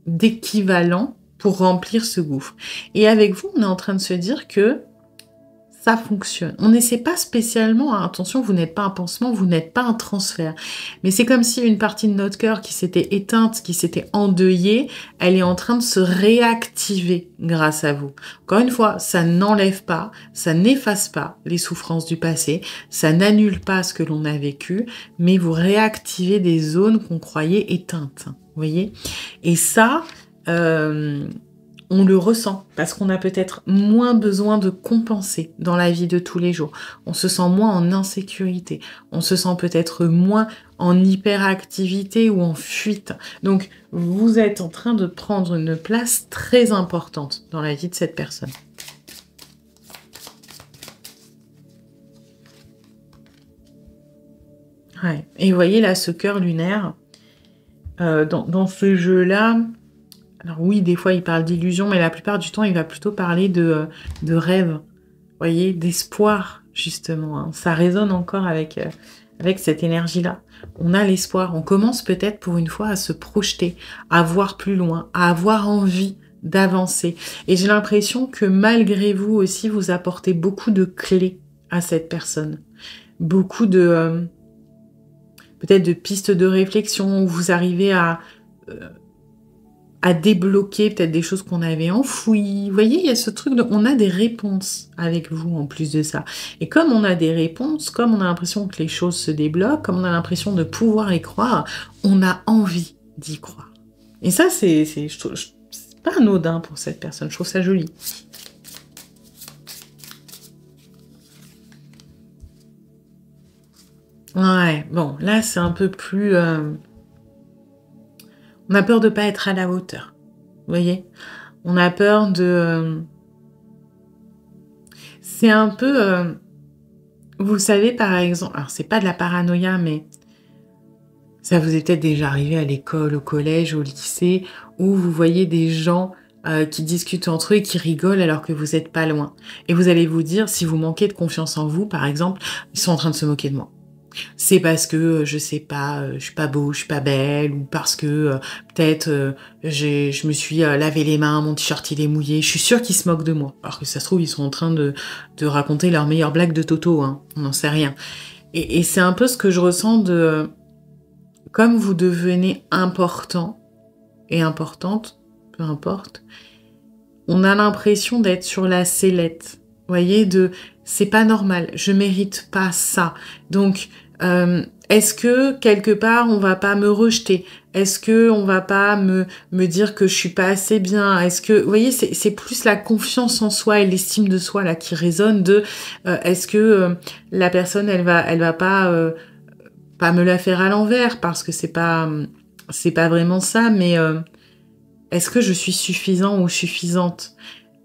d'équivalent pour remplir ce gouffre. Et avec vous, on est en train de se dire que ça fonctionne. On n'essaie pas spécialement, hein, attention, vous n'êtes pas un pansement, vous n'êtes pas un transfert. Mais c'est comme si une partie de notre cœur qui s'était éteinte, qui s'était endeuillée, elle est en train de se réactiver grâce à vous. Encore une fois, ça n'enlève pas, ça n'efface pas les souffrances du passé, ça n'annule pas ce que l'on a vécu, mais vous réactivez des zones qu'on croyait éteintes. Vous voyez? Et ça... on le ressent parce qu'on a peut-être moins besoin de compenser dans la vie de tous les jours. On se sent moins en insécurité. On se sent peut-être moins en hyperactivité ou en fuite. Donc, vous êtes en train de prendre une place très importante dans la vie de cette personne. Ouais. Et vous voyez là, ce cœur lunaire, dans ce jeu-là, alors oui, des fois, il parle d'illusion, mais la plupart du temps, il va plutôt parler de rêve, vous voyez, d'espoir, justement. Hein. Ça résonne encore avec cette énergie-là. On a l'espoir, on commence peut-être pour une fois à se projeter, à voir plus loin, à avoir envie d'avancer. Et j'ai l'impression que malgré vous aussi, vous apportez beaucoup de clés à cette personne. Beaucoup de... peut-être de pistes de réflexion, où vous arrivez à débloquer peut-être des choses qu'on avait enfouies. Vous voyez, il y a ce truc de... On a des réponses avec vous en plus de ça. Et comme on a des réponses, comme on a l'impression que les choses se débloquent, comme on a l'impression de pouvoir y croire, on a envie d'y croire. Et ça, c'est pas anodin pour cette personne. Je trouve ça joli. Ouais, bon, là, c'est un peu plus... On a peur de pas être à la hauteur, vous voyez? On a peur de... C'est un peu... Vous savez, par exemple... Alors, c'est pas de la paranoïa, mais... Ça vous est peut-être déjà arrivé à l'école, au collège, au lycée, où vous voyez des gens qui discutent entre eux et qui rigolent alors que vous n'êtes pas loin. Et vous allez vous dire, si vous manquez de confiance en vous, par exemple, ils sont en train de se moquer de moi. C'est parce que, je sais pas, je suis pas beau, je suis pas belle, ou parce que peut-être je me suis lavé les mains, mon t-shirt il est mouillé, je suis sûre qu'ils se moquent de moi. Alors que ça se trouve, ils sont en train de raconter leur meilleure blague de Toto, hein, on n'en sait rien. Et c'est un peu ce que je ressens de... Comme vous devenez important et importante, peu importe, on a l'impression d'être sur la sellette. Vous voyez, c'est pas normal, je mérite pas ça. Donc, est-ce que quelque part on va pas me rejeter? Est-ce que on va pas me dire que je suis pas assez bien? Est-ce que, vous voyez, c'est plus la confiance en soi et l'estime de soi là qui résonne de est-ce que la personne elle va pas me la faire à l'envers parce que c'est pas vraiment ça, mais est-ce que je suis suffisant ou suffisante?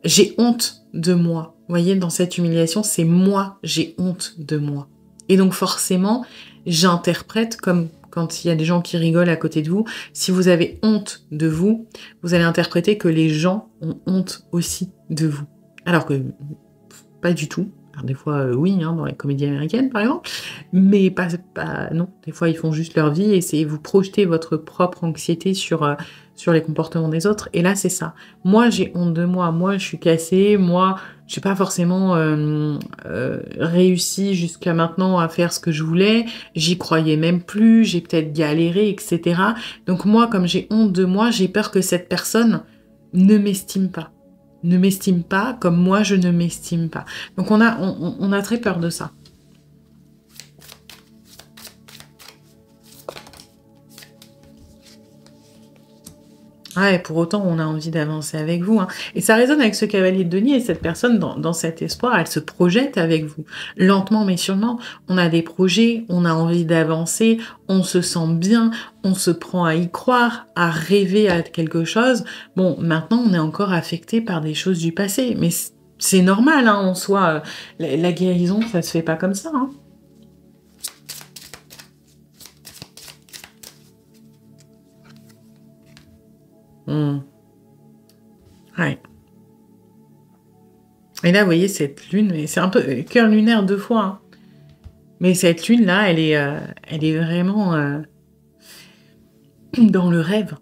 J'ai honte de moi. Vous voyez, dans cette humiliation, c'est moi, j'ai honte de moi. Et donc forcément, j'interprète comme quand il y a des gens qui rigolent à côté de vous, si vous avez honte de vous, vous allez interpréter que les gens ont honte aussi de vous. Alors que pas du tout. Alors des fois, oui, hein, dans les comédies américaines, par exemple, mais non. Des fois, ils font juste leur vie et c'est vous projetez votre propre anxiété sur les comportements des autres. Et là, c'est ça. Moi, j'ai honte de moi. Moi, je suis cassée. Moi, j'ai pas forcément réussi jusqu'à maintenant à faire ce que je voulais. J'y croyais même plus. J'ai peut-être galéré, etc. Donc moi, comme j'ai honte de moi, j'ai peur que cette personne ne m'estime pas. Ne m'estime pas comme moi je ne m'estime pas. Donc on a très peur de ça. Ouais, pour autant, on a envie d'avancer avec vous, hein. Et ça résonne avec ce cavalier de denier et cette personne dans cet espoir, elle se projette avec vous. Lentement mais sûrement, on a des projets, on a envie d'avancer, on se sent bien, on se prend à y croire, à rêver à quelque chose. Bon, maintenant, on est encore affecté par des choses du passé, mais c'est normal, hein, en soi. La guérison, ça se fait pas comme ça, hein. Hmm. Ouais. Et là, vous voyez, cette lune, et c'est un peu cœur lunaire 2 fois, hein. Mais cette lune-là, elle est vraiment dans le rêve,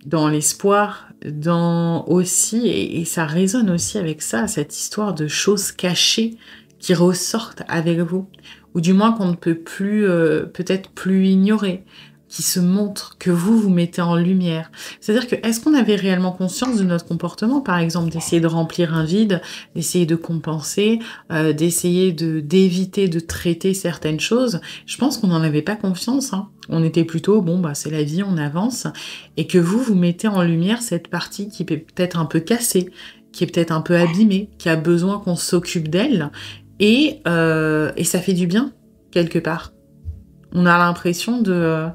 dans l'espoir, dans aussi, et ça résonne aussi avec ça, cette histoire de choses cachées qui ressortent avec vous, ou du moins qu'on ne peut plus, peut-être plus ignorer, qui se montrent, que vous mettez en lumière. C'est-à-dire que, est-ce qu'on avait réellement conscience de notre comportement, par exemple, d'essayer de remplir un vide, d'essayer de compenser, d'essayer d'éviter de traiter certaines choses? Je pense qu'on n'en avait pas confiance, hein. On était plutôt, bon, bah, c'est la vie, on avance, et que vous mettez en lumière cette partie qui est peut-être un peu cassée, qui est peut-être un peu abîmée, qui a besoin qu'on s'occupe d'elle, et ça fait du bien, quelque part. On a l'impression de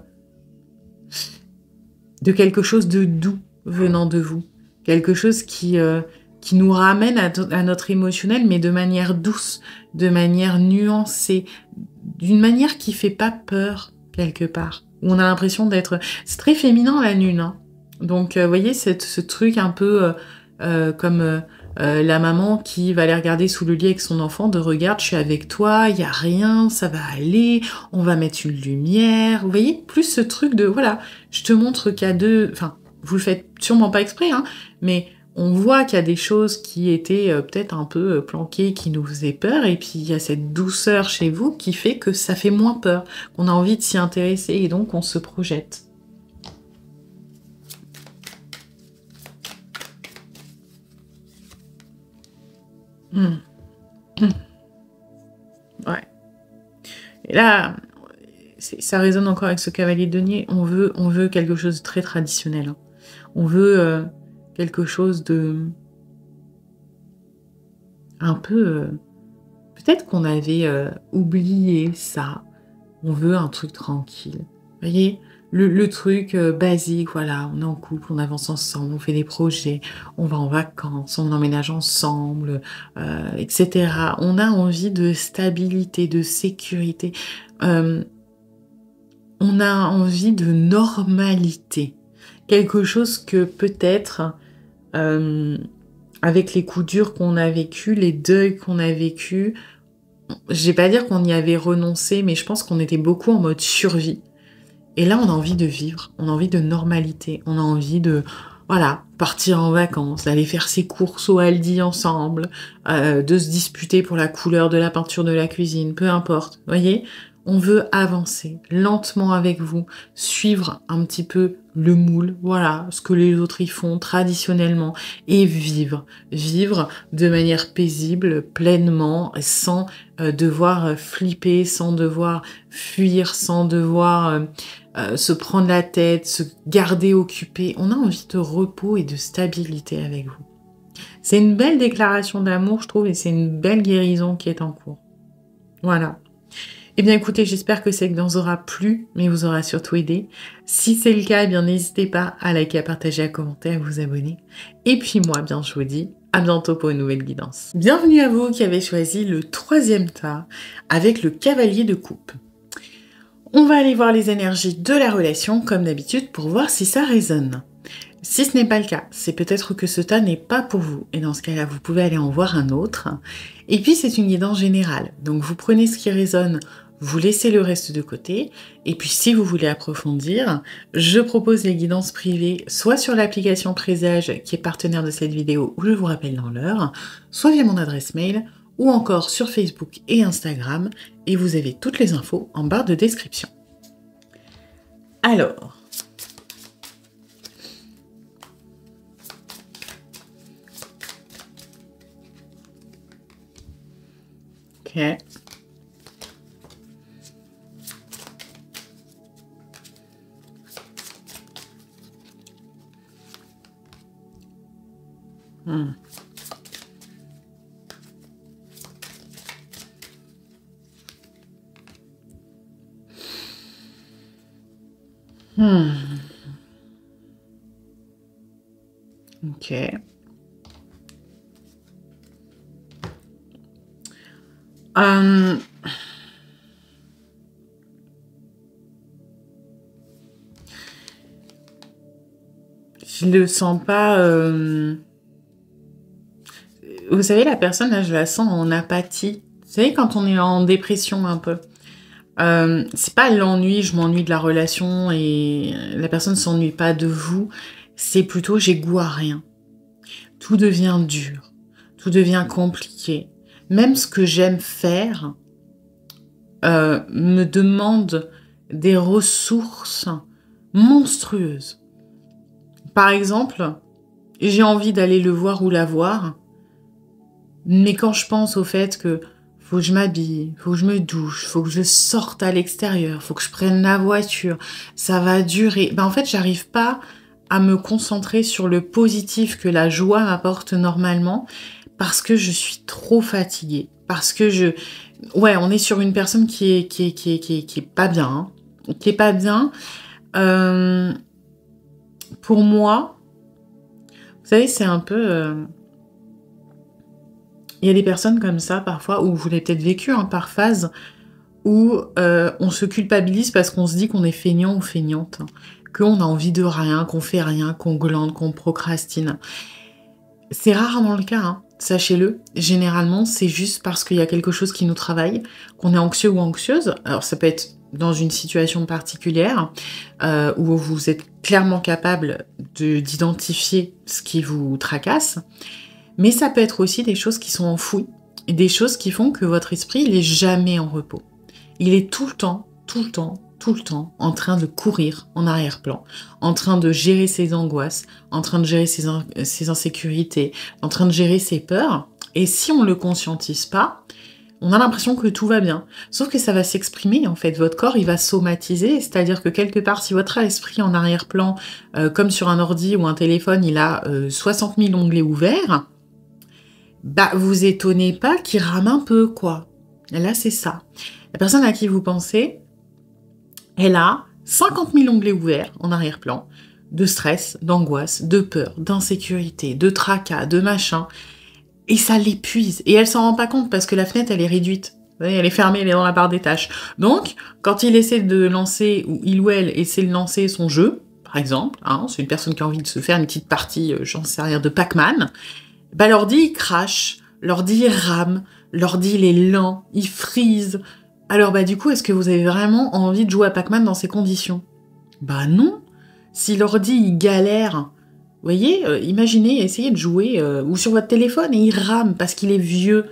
quelque chose de doux venant de vous. Quelque chose qui nous ramène à notre émotionnel, mais de manière douce, de manière nuancée, d'une manière qui fait pas peur, quelque part. On a l'impression d'être... C'est très féminin, la lune, hein. Donc, vous voyez, ce truc un peu comme la maman qui va aller regarder sous le lit avec son enfant, de regarde, je suis avec toi, il y a rien, ça va aller, on va mettre une lumière. Vous voyez, plus ce truc de, voilà, je te montre qu'il y a deux... Enfin, vous le faites sûrement pas exprès, hein, mais on voit qu'il y a des choses qui étaient peut-être un peu planquées, qui nous faisaient peur, et puis il y a cette douceur chez vous qui fait que ça fait moins peur, qu'on a envie de s'y intéresser, et donc on se projette. Mmh. Ouais. Et là, ça résonne encore avec ce cavalier de denier. On veut quelque chose de très traditionnel, hein. On veut quelque chose de... un peu... peut-être qu'on avait oublié ça. On veut un truc tranquille. Vous voyez, le truc basique, voilà, on est en couple, on avance ensemble, on fait des projets, on va en vacances, on emménage ensemble, etc. On a envie de stabilité, de sécurité. On a envie de normalité. Quelque chose que peut-être, avec les coups durs qu'on a vécus, les deuils qu'on a vécus, je vais pas dire qu'on y avait renoncé, mais je pense qu'on était beaucoup en mode survie. Et là, on a envie de vivre, on a envie de normalité, on a envie de, voilà, partir en vacances, d'aller faire ses courses au Aldi ensemble, de se disputer pour la couleur de la peinture de la cuisine, peu importe, vous voyez. On veut avancer lentement avec vous, suivre un petit peu le moule, voilà, ce que les autres y font traditionnellement, et vivre de manière paisible, pleinement, sans devoir flipper, sans devoir fuir, sans devoir se prendre la tête, se garder occupé. On a envie de repos et de stabilité avec vous. C'est une belle déclaration d'amour, je trouve, et c'est une belle guérison qui est en cours. Voilà. Eh bien écoutez, j'espère que cette vous aura plu, mais vous aura surtout aidé. Si c'est le cas, eh bien n'hésitez pas à liker, à partager, à commenter, à vous abonner. Et puis moi, eh bien je vous dis À bientôt pour une nouvelle guidance. Bienvenue à vous qui avez choisi le 3e tas avec le cavalier de coupe. On va aller voir les énergies de la relation comme d'habitude pour voir si ça résonne. Si ce n'est pas le cas, c'est peut-être que ce tas n'est pas pour vous. Et dans ce cas-là, vous pouvez aller en voir un autre. Et puis, c'est une guidance générale. Donc, vous prenez ce qui résonne, vous laissez le reste de côté. Et puis, si vous voulez approfondir, je propose les guidances privées, soit sur l'application Présage, qui est partenaire de cette vidéo, où je vous rappelle dans l'heure, soit via mon adresse mail, ou encore sur Facebook et Instagram. Et vous avez toutes les infos en barre de description. Alors... Ok. Ok. Je le sens pas... Vous savez, la personne, là, je la sens en apathie. Vous savez, quand on est en dépression un peu. C'est pas l'ennui, je m'ennuie de la relation et la personne s'ennuie pas de vous. C'est plutôt j'ai goût à rien. Tout devient dur. Tout devient compliqué. Même ce que j'aime faire me demande des ressources monstrueuses. Par exemple, j'ai envie d'aller le voir ou la voir, mais quand je pense au fait que faut que je m'habille, faut que je me douche, faut que je sorte à l'extérieur, faut que je prenne la voiture, ça va durer. Ben en fait, j'arrive pas à me concentrer sur le positif que la joie m'apporte normalement parce que je suis trop fatiguée. Parce que ouais, on est sur une personne qui est pas bien, hein, qui est pas bien. Pour moi, vous savez, c'est un peu... Il y a des personnes comme ça, parfois, où vous l'avez peut-être vécu, hein, par phase, où on se culpabilise parce qu'on se dit qu'on est feignant ou feignante, hein, qu'on a envie de rien, qu'on fait rien, qu'on glande, qu'on procrastine. C'est rarement le cas, hein, sachez-le. Généralement, c'est juste parce qu'il y a quelque chose qui nous travaille, qu'on est anxieux ou anxieuse. Alors, ça peut être dans une situation particulière où vous êtes clairement capable d'identifier ce qui vous tracasse, mais ça peut être aussi des choses qui sont enfouies, et des choses qui font que votre esprit, il est jamais en repos. Il est tout le temps en train de courir en arrière-plan, en train de gérer ses angoisses, en train de gérer ses insécurités, en train de gérer ses peurs, et si on le conscientise pas, on a l'impression que tout va bien. Sauf que ça va s'exprimer, en fait. Votre corps, il va somatiser, c'est-à-dire que quelque part, si votre esprit en arrière-plan, comme sur un ordi ou un téléphone, il a 60 000 onglets ouverts, bah, vous étonnez pas qu'il rame un peu, quoi. Et là, c'est ça. La personne à qui vous pensez, elle a 50 000 onglets ouverts en arrière-plan, de stress, d'angoisse, de peur, d'insécurité, de tracas, de machin. Et ça l'épuise. Et elle s'en rend pas compte parce que la fenêtre, elle est réduite. Vous voyez, elle est fermée, elle est dans la barre des tâches. Donc, quand il essaie de lancer, ou il ou elle essaie de lancer son jeu, par exemple, hein, c'est une personne qui a envie de se faire une petite partie, j'en sais rien, de Pac-Man, bah l'ordi, il crache, l'ordi, il rame, l'ordi, il est lent, il freeze. Alors, bah du coup, est-ce que vous avez vraiment envie de jouer à Pac-Man dans ces conditions? Bah non. Si l'ordi, il galère... Vous voyez, imaginez, essayez de jouer ou sur votre téléphone et il rame parce qu'il est vieux.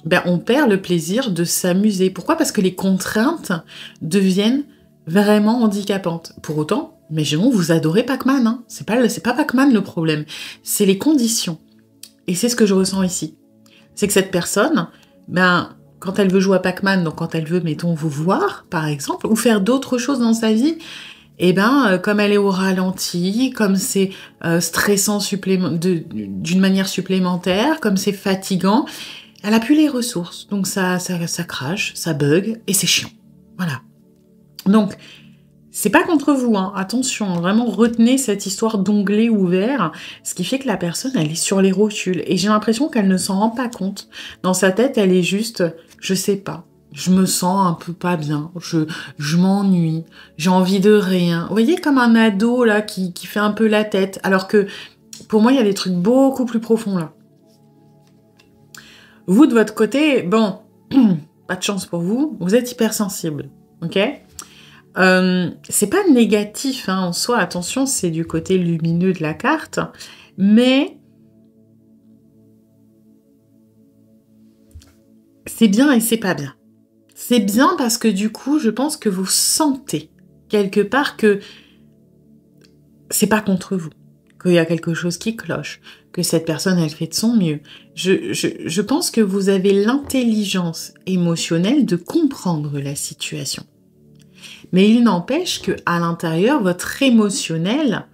Ben, on perd le plaisir de s'amuser. Pourquoi? Parce que les contraintes deviennent vraiment handicapantes. Pour autant, imaginons, vous adorez Pac-Man. Hein. C'est pas Pac-Man le problème, c'est les conditions. Et c'est ce que je ressens ici. C'est que cette personne, ben, quand elle veut jouer à Pac-Man, donc quand elle veut, mettons, vous voir, par exemple, ou faire d'autres choses dans sa vie, et ben, comme elle est au ralenti, comme c'est stressant d'une manière supplémentaire, comme c'est fatigant, elle a plus les ressources. Donc ça crache, ça bug, et c'est chiant. Voilà. Donc, C'est pas contre vous, hein, attention, vraiment retenez cette histoire d'onglet ouvert, ce qui fait que la personne, elle est sur les rotules. Et j'ai l'impression qu'elle ne s'en rend pas compte. Dans sa tête, elle est juste, je sais pas, je me sens un peu pas bien, je m'ennuie, j'ai envie de rien. Vous voyez, comme un ado, là, qui fait un peu la tête, alors que, pour moi, il y a des trucs beaucoup plus profonds, là. Vous, de votre côté, bon, pas de chance pour vous, vous êtes hypersensible, ok? C'est pas négatif hein, en soi, attention, c'est du côté lumineux de la carte, mais c'est bien et c'est pas bien. C'est bien parce que du coup, je pense que vous sentez quelque part que c'est pas contre vous, qu'il y a quelque chose qui cloche, que cette personne, elle fait de son mieux. Je pense que vous avez l'intelligence émotionnelle de comprendre la situation. Mais il n'empêche que à l'intérieur, votre émotionnel,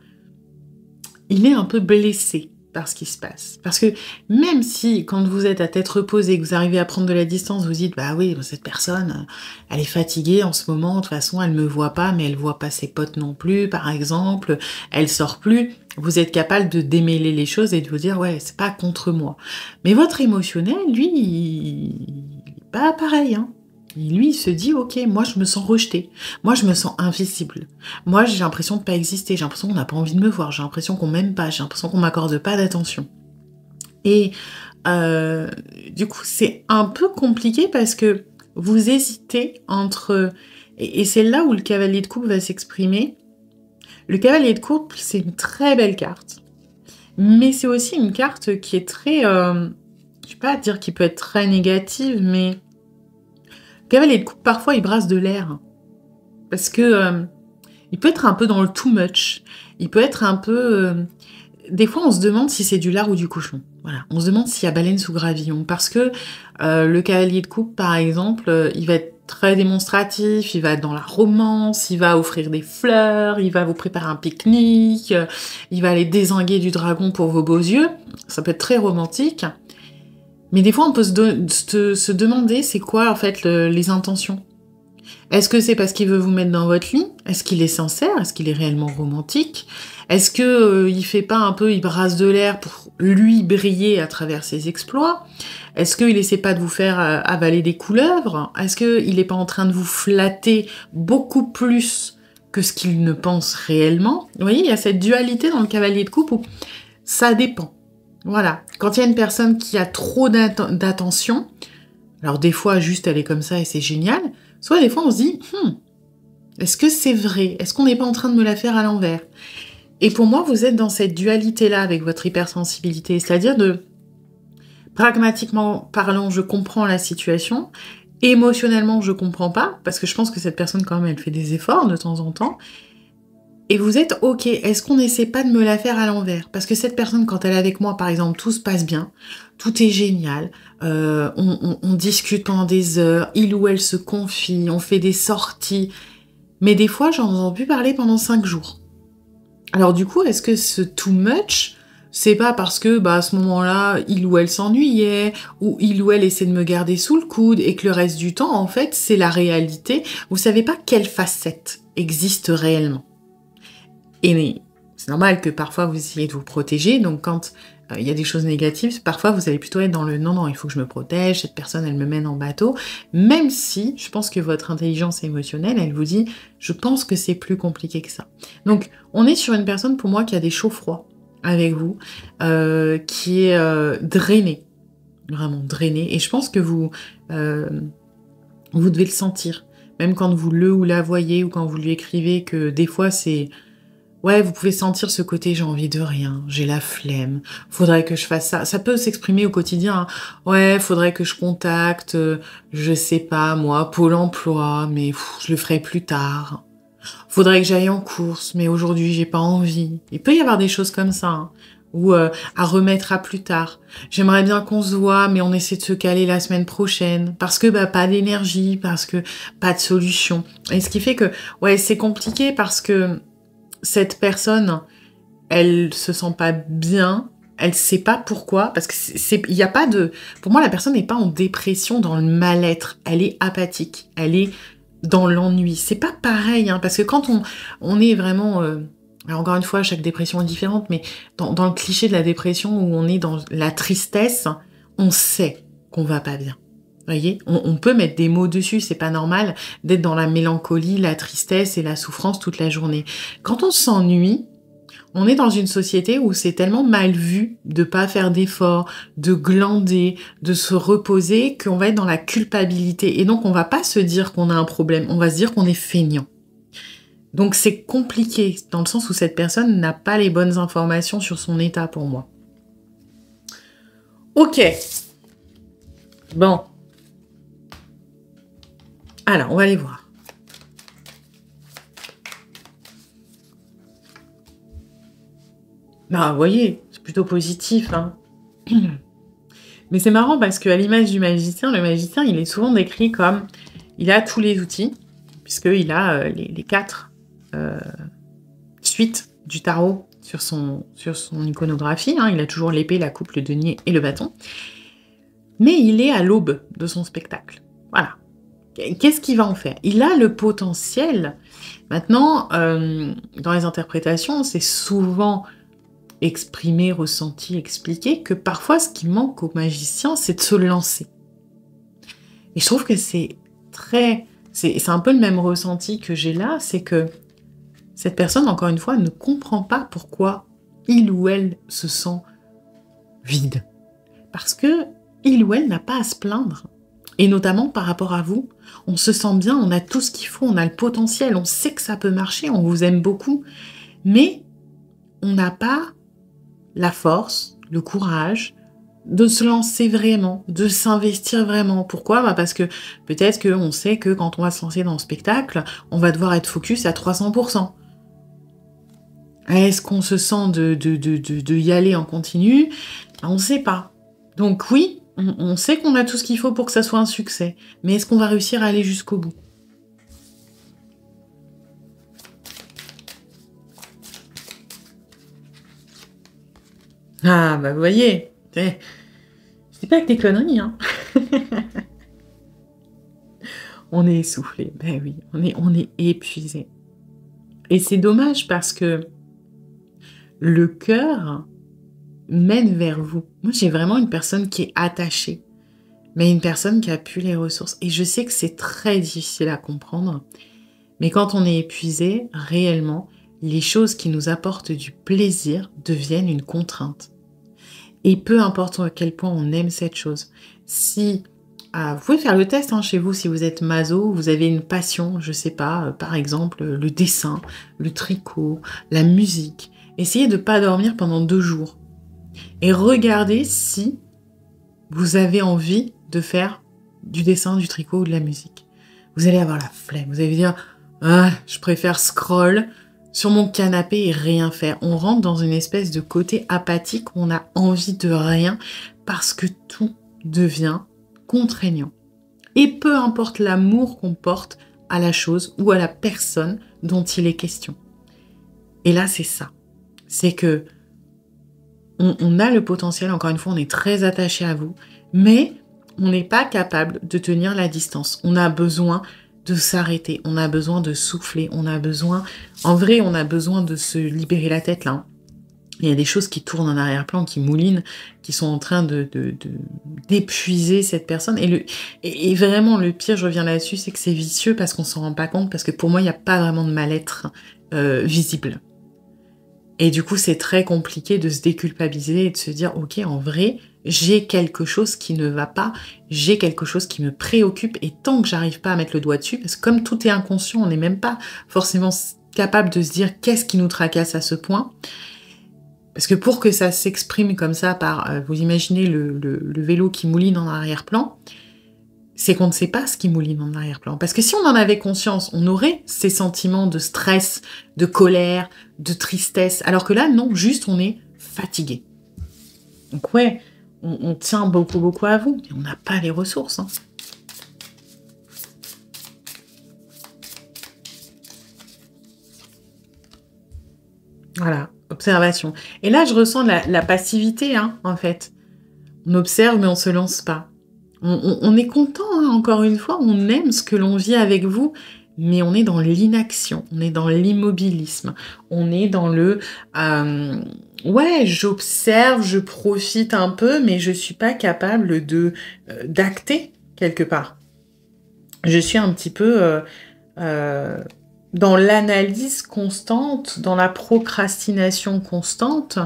il est un peu blessé par ce qui se passe. Parce que même si, quand vous êtes à tête reposée, que vous arrivez à prendre de la distance, vous dites, bah oui, cette personne, elle est fatiguée en ce moment, de toute façon, elle me voit pas, mais elle voit pas ses potes non plus, par exemple, elle sort plus. Vous êtes capable de démêler les choses et de vous dire, ouais, c'est pas contre moi. Mais votre émotionnel, lui, il est pas pareil, hein. Et lui, il se dit, ok, moi je me sens rejeté, moi je me sens invisible, moi j'ai l'impression de pas exister, j'ai l'impression qu'on n'a pas envie de me voir, j'ai l'impression qu'on m'aime pas, j'ai l'impression qu'on m'accorde pas d'attention. Et du coup, c'est un peu compliqué parce que vous hésitez entre... Et c'est là où le cavalier de coupe va s'exprimer. Le cavalier de coupe, c'est une très belle carte, mais c'est aussi une carte qui est très... je vais pas dire qu'il peut être très négative, mais... Le cavalier de coupe, parfois, il brasse de l'air. Parce que il peut être un peu dans le too much. Il peut être un peu... Des fois, on se demande si c'est du lard ou du cochon. Voilà. On se demande s'il y a baleine sous gravillon. Parce que le cavalier de coupe, par exemple, il va être très démonstratif, il va être dans la romance, il va offrir des fleurs, il va vous préparer un pique-nique, il va aller dézinguer du dragon pour vos beaux yeux. Ça peut être très romantique. Mais des fois, on peut se demander c'est quoi, en fait, les intentions. Est-ce que c'est parce qu'il veut vous mettre dans votre lit? Est-ce qu'il est sincère? Est-ce qu'il est réellement romantique? Est-ce que il fait pas un peu, il brasse de l'air pour lui briller à travers ses exploits? Est-ce qu'il essaie pas de vous faire avaler des couleuvres? Est-ce qu'il est pas en train de vous flatter beaucoup plus que ce qu'il ne pense réellement? Vous voyez, il y a cette dualité dans le cavalier de coupe où ça dépend. Voilà. Quand il y a une personne qui a trop d'attention, alors des fois, juste elle est comme ça et c'est génial, soit des fois on se dit, est-ce que c'est vrai? Est-ce qu'on n'est pas en train de me la faire à l'envers? Et pour moi, vous êtes dans cette dualité-là avec votre hypersensibilité, c'est-à-dire de, pragmatiquement parlant, je comprends la situation, émotionnellement, je comprends pas, parce que je pense que cette personne, quand même, elle fait des efforts de temps en temps, et vous êtes ok, est-ce qu'on n'essaie pas de me la faire à l'envers? Parce que cette personne, quand elle est avec moi, par exemple, tout se passe bien, tout est génial, on discute pendant des heures, il ou elle se confie, on fait des sorties, mais des fois, j'en entends plus parler pendant 5 jours. Alors du coup, est-ce que ce too much, c'est pas parce que, à ce moment-là, il ou elle s'ennuyait, ou il ou elle essaie de me garder sous le coude, et que le reste du temps, en fait, c'est la réalité. Vous savez pas quelle facette existe réellement. Et c'est normal que parfois vous essayez de vous protéger, donc quand il y a des choses négatives, parfois vous allez plutôt être dans le non, il faut que je me protège, cette personne elle me mène en bateau, même si je pense que votre intelligence émotionnelle, elle vous dit, je pense que c'est plus compliqué que ça. Donc on est sur une personne pour moi qui a des chauds-froids avec vous, qui est drainée, vraiment drainée, et je pense que vous devez le sentir, même quand vous le ou la voyez, ou quand vous lui écrivez, que des fois c'est... Ouais, vous pouvez sentir ce côté j'ai envie de rien, j'ai la flemme, faudrait que je fasse ça. Ça peut s'exprimer au quotidien. Hein. Ouais, faudrait que je contacte, je sais pas moi, Pôle emploi, mais je le ferai plus tard. Faudrait que j'aille en course, mais aujourd'hui j'ai pas envie. Il peut y avoir des choses comme ça, hein, ou à remettre à plus tard. J'aimerais bien qu'on se voit, mais on essaie de se caler la semaine prochaine, parce que pas d'énergie, parce que pas de solution. Et ce qui fait que, ouais, c'est compliqué parce que cette personne, elle se sent pas bien, elle sait pas pourquoi, parce que il y a pas de... Pour moi, la personne n'est pas en dépression, dans le mal-être, elle est apathique, elle est dans l'ennui. C'est pas pareil, hein, parce que quand on est vraiment... alors encore une fois, chaque dépression est différente, mais dans le cliché de la dépression où on est dans la tristesse, on sait qu'on va pas bien. Vous voyez, on peut mettre des mots dessus, c'est pas normal d'être dans la mélancolie, la tristesse et la souffrance toute la journée. Quand on s'ennuie, on est dans une société où c'est tellement mal vu de pas faire d'efforts, de glander, de se reposer, qu'on va être dans la culpabilité. Et donc, on va pas se dire qu'on a un problème, on va se dire qu'on est feignant. Donc, c'est compliqué, dans le sens où cette personne n'a pas les bonnes informations sur son état pour moi. Ok. Bon. Alors, on va aller voir. Bah, vous voyez, c'est plutôt positif, hein. Mais c'est marrant parce qu'à l'image du magicien, le magicien, il est souvent décrit comme... Il a tous les outils, puisqu'il a les 4 suites du tarot sur son iconographie. Hein. Il a toujours l'épée, la coupe, le denier et le bâton. Mais il est à l'aube de son spectacle. Voilà. Qu'est-ce qu'il va en faire? Il a le potentiel. Maintenant, dans les interprétations, c'est souvent exprimé, ressenti, expliqué que parfois, ce qui manque au magicien, c'est de se lancer. Et je trouve que c'est un peu le même ressenti que j'ai là, c'est que cette personne, encore une fois, ne comprend pas pourquoi il ou elle se sent vide. Parce que il ou elle n'a pas à se plaindre. Et notamment par rapport à vous, on se sent bien, on a tout ce qu'il faut, on a le potentiel, on sait que ça peut marcher, on vous aime beaucoup, mais on n'a pas la force, le courage de se lancer vraiment, de s'investir vraiment. Pourquoi? Bah parce que peut-être qu'on sait que quand on va se lancer dans le spectacle, on va devoir être focus à 300%. Est-ce qu'on se sent de y aller en continu? On ne sait pas. Donc oui, on sait qu'on a tout ce qu'il faut pour que ça soit un succès. Mais est-ce qu'on va réussir à aller jusqu'au bout? Ah, bah vous voyez, c'est pas que des conneries, hein. On est essoufflé, ben oui, on est épuisé. Et c'est dommage parce que le cœur mène vers vous. Moi, j'ai vraiment une personne qui est attachée, mais une personne qui a plus les ressources. Et je sais que c'est très difficile à comprendre, mais quand on est épuisé, réellement, les choses qui nous apportent du plaisir deviennent une contrainte. Et peu importe à quel point on aime cette chose. Si vous pouvez faire le test chez vous, si vous êtes maso, vous avez une passion, je sais pas, par exemple, le dessin, le tricot, la musique. Essayez de ne pas dormir pendant 2 jours. Et regardez si vous avez envie de faire du dessin, du tricot ou de la musique. Vous allez avoir la flemme. Vous allez dire « Ah, je préfère scroll sur mon canapé et rien faire. » On rentre dans une espèce de côté apathique où on a envie de rien parce que tout devient contraignant. Et peu importe l'amour qu'on porte à la chose ou à la personne dont il est question. Et là, c'est ça. C'est que on a le potentiel, encore une fois, on est très attaché à vous, mais on n'est pas capable de tenir la distance. On a besoin de s'arrêter, on a besoin de souffler, on a besoin de se libérer la tête, là. Il y a des choses qui tournent en arrière-plan, qui moulinent, qui sont en train d'épuiser cette personne. Et vraiment, le pire, je reviens là-dessus, c'est que c'est vicieux parce qu'on s'en rend pas compte, parce que pour moi, il n'y a pas vraiment de mal-être visible. Et du coup, c'est très compliqué de se déculpabiliser et de se dire, ok, en vrai, j'ai quelque chose qui ne va pas, j'ai quelque chose qui me préoccupe, et tant que j'arrive pas à mettre le doigt dessus, parce que comme tout est inconscient, on n'est même pas forcément capable de se dire qu'est-ce qui nous tracasse à ce point. Parce que pour que ça s'exprime comme ça par, vous imaginez le vélo qui mouline en arrière-plan, c'est qu'on ne sait pas ce qui mouline en arrière-plan. Parce que si on en avait conscience, on aurait ces sentiments de stress, de colère, de tristesse. Alors que là, non, juste on est fatigué. Donc ouais, on tient beaucoup à vous, mais on n'a pas les ressources. Hein. Voilà, observation. Et là, je ressens la passivité, hein, en fait. On observe, mais on ne se lance pas. On est content, hein, encore une fois, on aime ce que l'on vit avec vous, mais on est dans l'inaction, on est dans l'immobilisme, on est dans le ouais, j'observe, je profite un peu, mais je suis pas capable de d'acter quelque part. Je suis un petit peu dans l'analyse constante, dans la procrastination constante.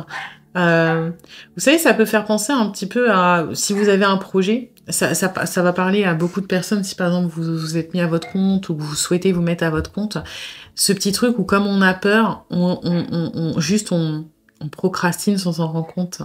Vous savez, ça peut faire penser un petit peu à si vous avez un projet, ça va parler à beaucoup de personnes si par exemple vous vous êtes mis à votre compte ou que vous souhaitez vous mettre à votre compte. Ce petit truc où comme on a peur, on procrastine sans s'en rendre compte.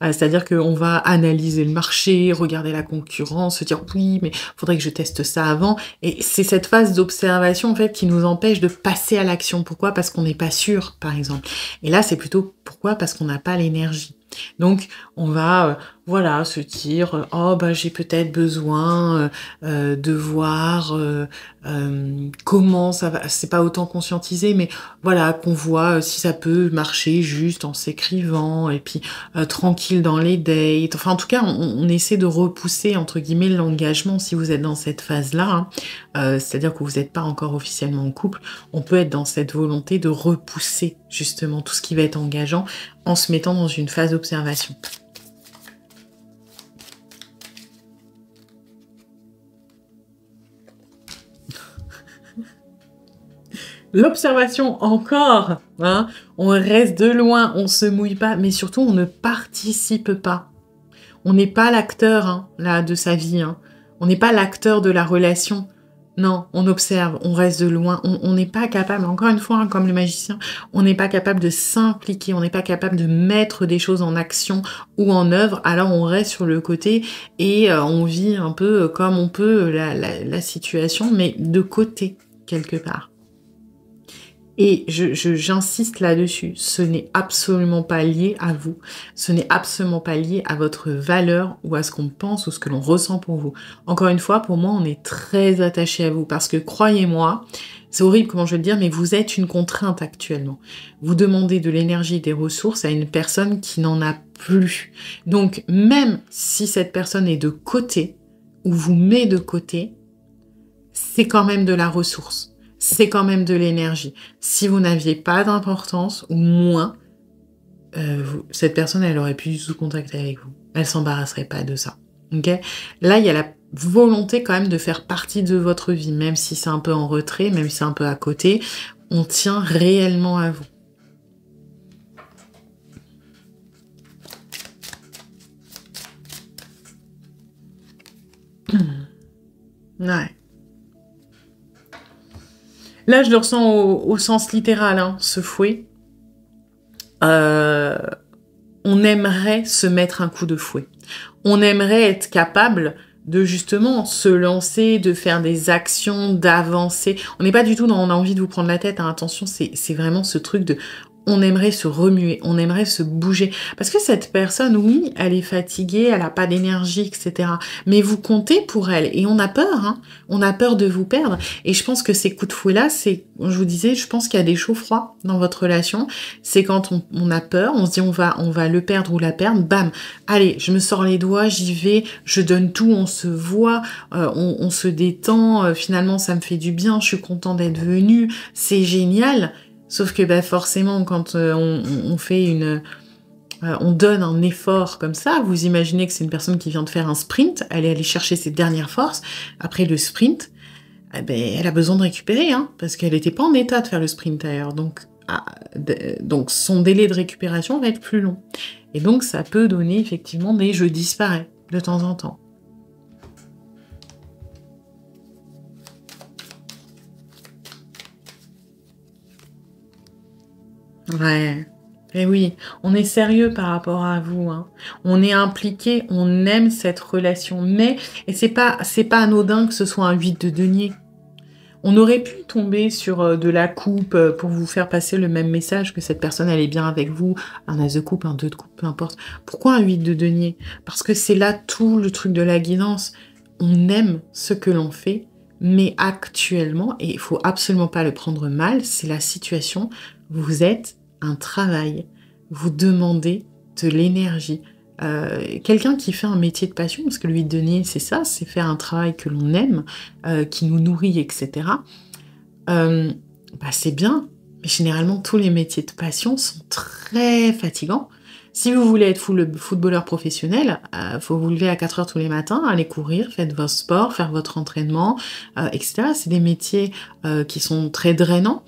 C'est-à-dire qu'on va analyser le marché, regarder la concurrence, se dire oui, mais faudrait que je teste ça avant. Et c'est cette phase d'observation en fait qui nous empêche de passer à l'action. Pourquoi? Parce qu'on n'est pas sûr, par exemple. Et là, c'est plutôt pourquoi? Parce qu'on n'a pas l'énergie. Donc, on va, voilà, se dire, oh bah j'ai peut-être besoin de voir comment ça va. C'est pas autant conscientisé, mais voilà, qu'on voit si ça peut marcher juste en s'écrivant et puis tranquille dans les dates. Enfin, en tout cas, on essaie de repousser entre guillemets l'engagement si vous êtes dans cette phase-là. Hein. C'est-à-dire que vous n'êtes pas encore officiellement en couple. On peut être dans cette volonté de repousser justement tout ce qui va être engageant en se mettant dans une phase d'observation. L'observation encore, hein, on reste de loin, on se mouille pas, mais surtout on ne participe pas. On n'est pas l'acteur hein, là de sa vie, hein. On n'est pas l'acteur de la relation. Non, on observe, on reste de loin, on n'est pas capable, encore une fois, hein, comme le magicien, on n'est pas capable de s'impliquer, on n'est pas capable de mettre des choses en action ou en œuvre, alors on reste sur le côté et on vit un peu comme on peut la situation, mais de côté, quelque part. Et j'insiste là-dessus, ce n'est absolument pas lié à vous, ce n'est absolument pas lié à votre valeur ou à ce qu'on pense ou ce que l'on ressent pour vous. Encore une fois, pour moi, on est très attaché à vous parce que croyez-moi, c'est horrible comment je vais le dire, mais vous êtes une contrainte actuellement. Vous demandez de l'énergie et des ressources à une personne qui n'en a plus. Donc, même si cette personne est de côté ou vous met de côté, c'est quand même de la ressource. C'est quand même de l'énergie. Si vous n'aviez pas d'importance, ou moins, cette personne, elle aurait pu du tout contacter avec vous. Elle s'embarrasserait pas de ça. Ok? Là, il y a la volonté quand même de faire partie de votre vie, même si c'est un peu en retrait, même si c'est un peu à côté, on tient réellement à vous. Ouais. Là, je le ressens au sens littéral, hein, ce fouet. On aimerait se mettre un coup de fouet. On aimerait être capable de justement se lancer, de faire des actions, d'avancer. On n'est pas du tout dans on a envie de vous prendre la tête, hein. Attention, c'est vraiment ce truc de on aimerait se remuer, on aimerait se bouger. Parce que cette personne, oui, elle est fatiguée, elle n'a pas d'énergie, etc. Mais vous comptez pour elle. Et on a peur, hein. On a peur de vous perdre. Et je pense que ces coups de fouet-là, c'est, je vous disais, je pense qu'il y a des chauds froids dans votre relation. C'est quand on a peur, on se dit on va le perdre ou la perdre, bam, allez, je me sors les doigts, j'y vais, je donne tout, on se voit, on se détend, finalement ça me fait du bien, je suis content d'être venue, c'est génial. Sauf que bah, forcément, quand on fait on donne un effort comme ça, vous imaginez que c'est une personne qui vient de faire un sprint, elle est allée chercher ses dernières forces. Après le sprint, eh ben, elle a besoin de récupérer, hein, parce qu'elle n'était pas en état de faire le sprint d'ailleurs. Donc son délai de récupération va être plus long. Et donc ça peut donner effectivement des je disparais de temps en temps. Ouais. Et oui, on est sérieux par rapport à vous, hein. On est impliqué, on aime cette relation, mais et c'est pas anodin que ce soit un 8 de denier. On aurait pu tomber sur de la coupe pour vous faire passer le même message que cette personne elle est bien avec vous, un as de coupe, un 2 de coupe, peu importe. Pourquoi un 8 de denier? Parce que c'est là tout le truc de la guidance. On aime ce que l'on fait, mais actuellement, et il faut absolument pas le prendre mal, c'est la situation, vous êtes un travail. Vous demandez de l'énergie, quelqu'un qui fait un métier de passion, parce que lui donner, c'est ça, c'est faire un travail que l'on aime, qui nous nourrit, etc. C'est bien, mais généralement, tous les métiers de passion sont très fatigants. Si vous voulez être footballeur professionnel, faut vous lever à 4 heures tous les matins, aller courir, faites votre sport, faire votre entraînement, etc. C'est des métiers qui sont très drainants.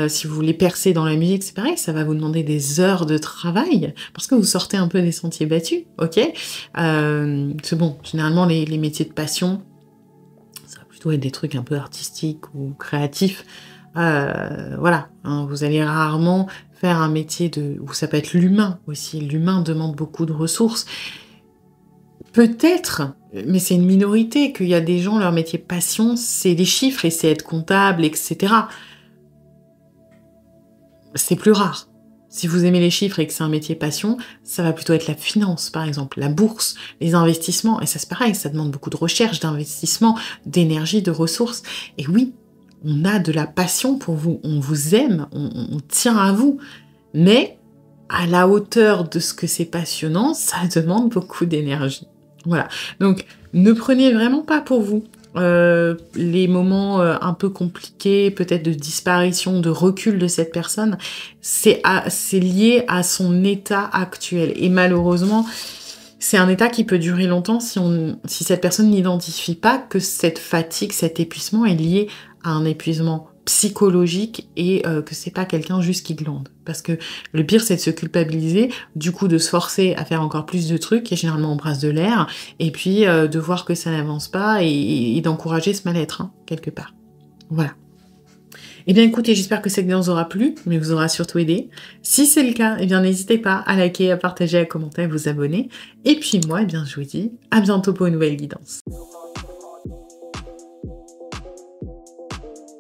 Si vous voulez percer dans la musique, c'est pareil, ça va vous demander des heures de travail, parce que vous sortez un peu des sentiers battus, ok. C'est bon, généralement, les métiers de passion, ça va plutôt être des trucs un peu artistiques ou créatifs. Voilà, hein, vous allez rarement faire un métier où ça peut être l'humain aussi. L'humain demande beaucoup de ressources. Peut-être, mais c'est une minorité, qu'il y a des gens, leur métier passion, c'est les chiffres et c'est être comptable, etc. C'est plus rare. Si vous aimez les chiffres et que c'est un métier passion, ça va plutôt être la finance, par exemple, la bourse, les investissements. Et ça, c'est pareil, ça demande beaucoup de recherche, d'investissement, d'énergie, de ressources. Et oui, on a de la passion pour vous, on vous aime, on tient à vous. Mais à la hauteur de ce que c'est passionnant, ça demande beaucoup d'énergie. Voilà. Donc, ne prenez vraiment pas pour vous les moments un peu compliqués, peut-être de disparition, de recul de cette personne. C'est lié à son état actuel. Et malheureusement, c'est un état qui peut durer longtemps si cette personne n'identifie pas que cette fatigue, cet épuisement est lié à un épuisement psychologique et que c'est pas quelqu'un juste qui glande. Parce que le pire, c'est de se culpabiliser, du coup de se forcer à faire encore plus de trucs, et généralement on brasse de l'air, et puis de voir que ça n'avance pas et d'encourager ce mal-être, hein, quelque part. Voilà. Eh bien écoutez, j'espère que cette guidance vous aura plu, mais vous aura surtout aidé. Si c'est le cas, eh bien n'hésitez pas à liker, à partager, à commenter, à vous abonner. Et puis moi, eh bien je vous dis à bientôt pour une nouvelle guidance.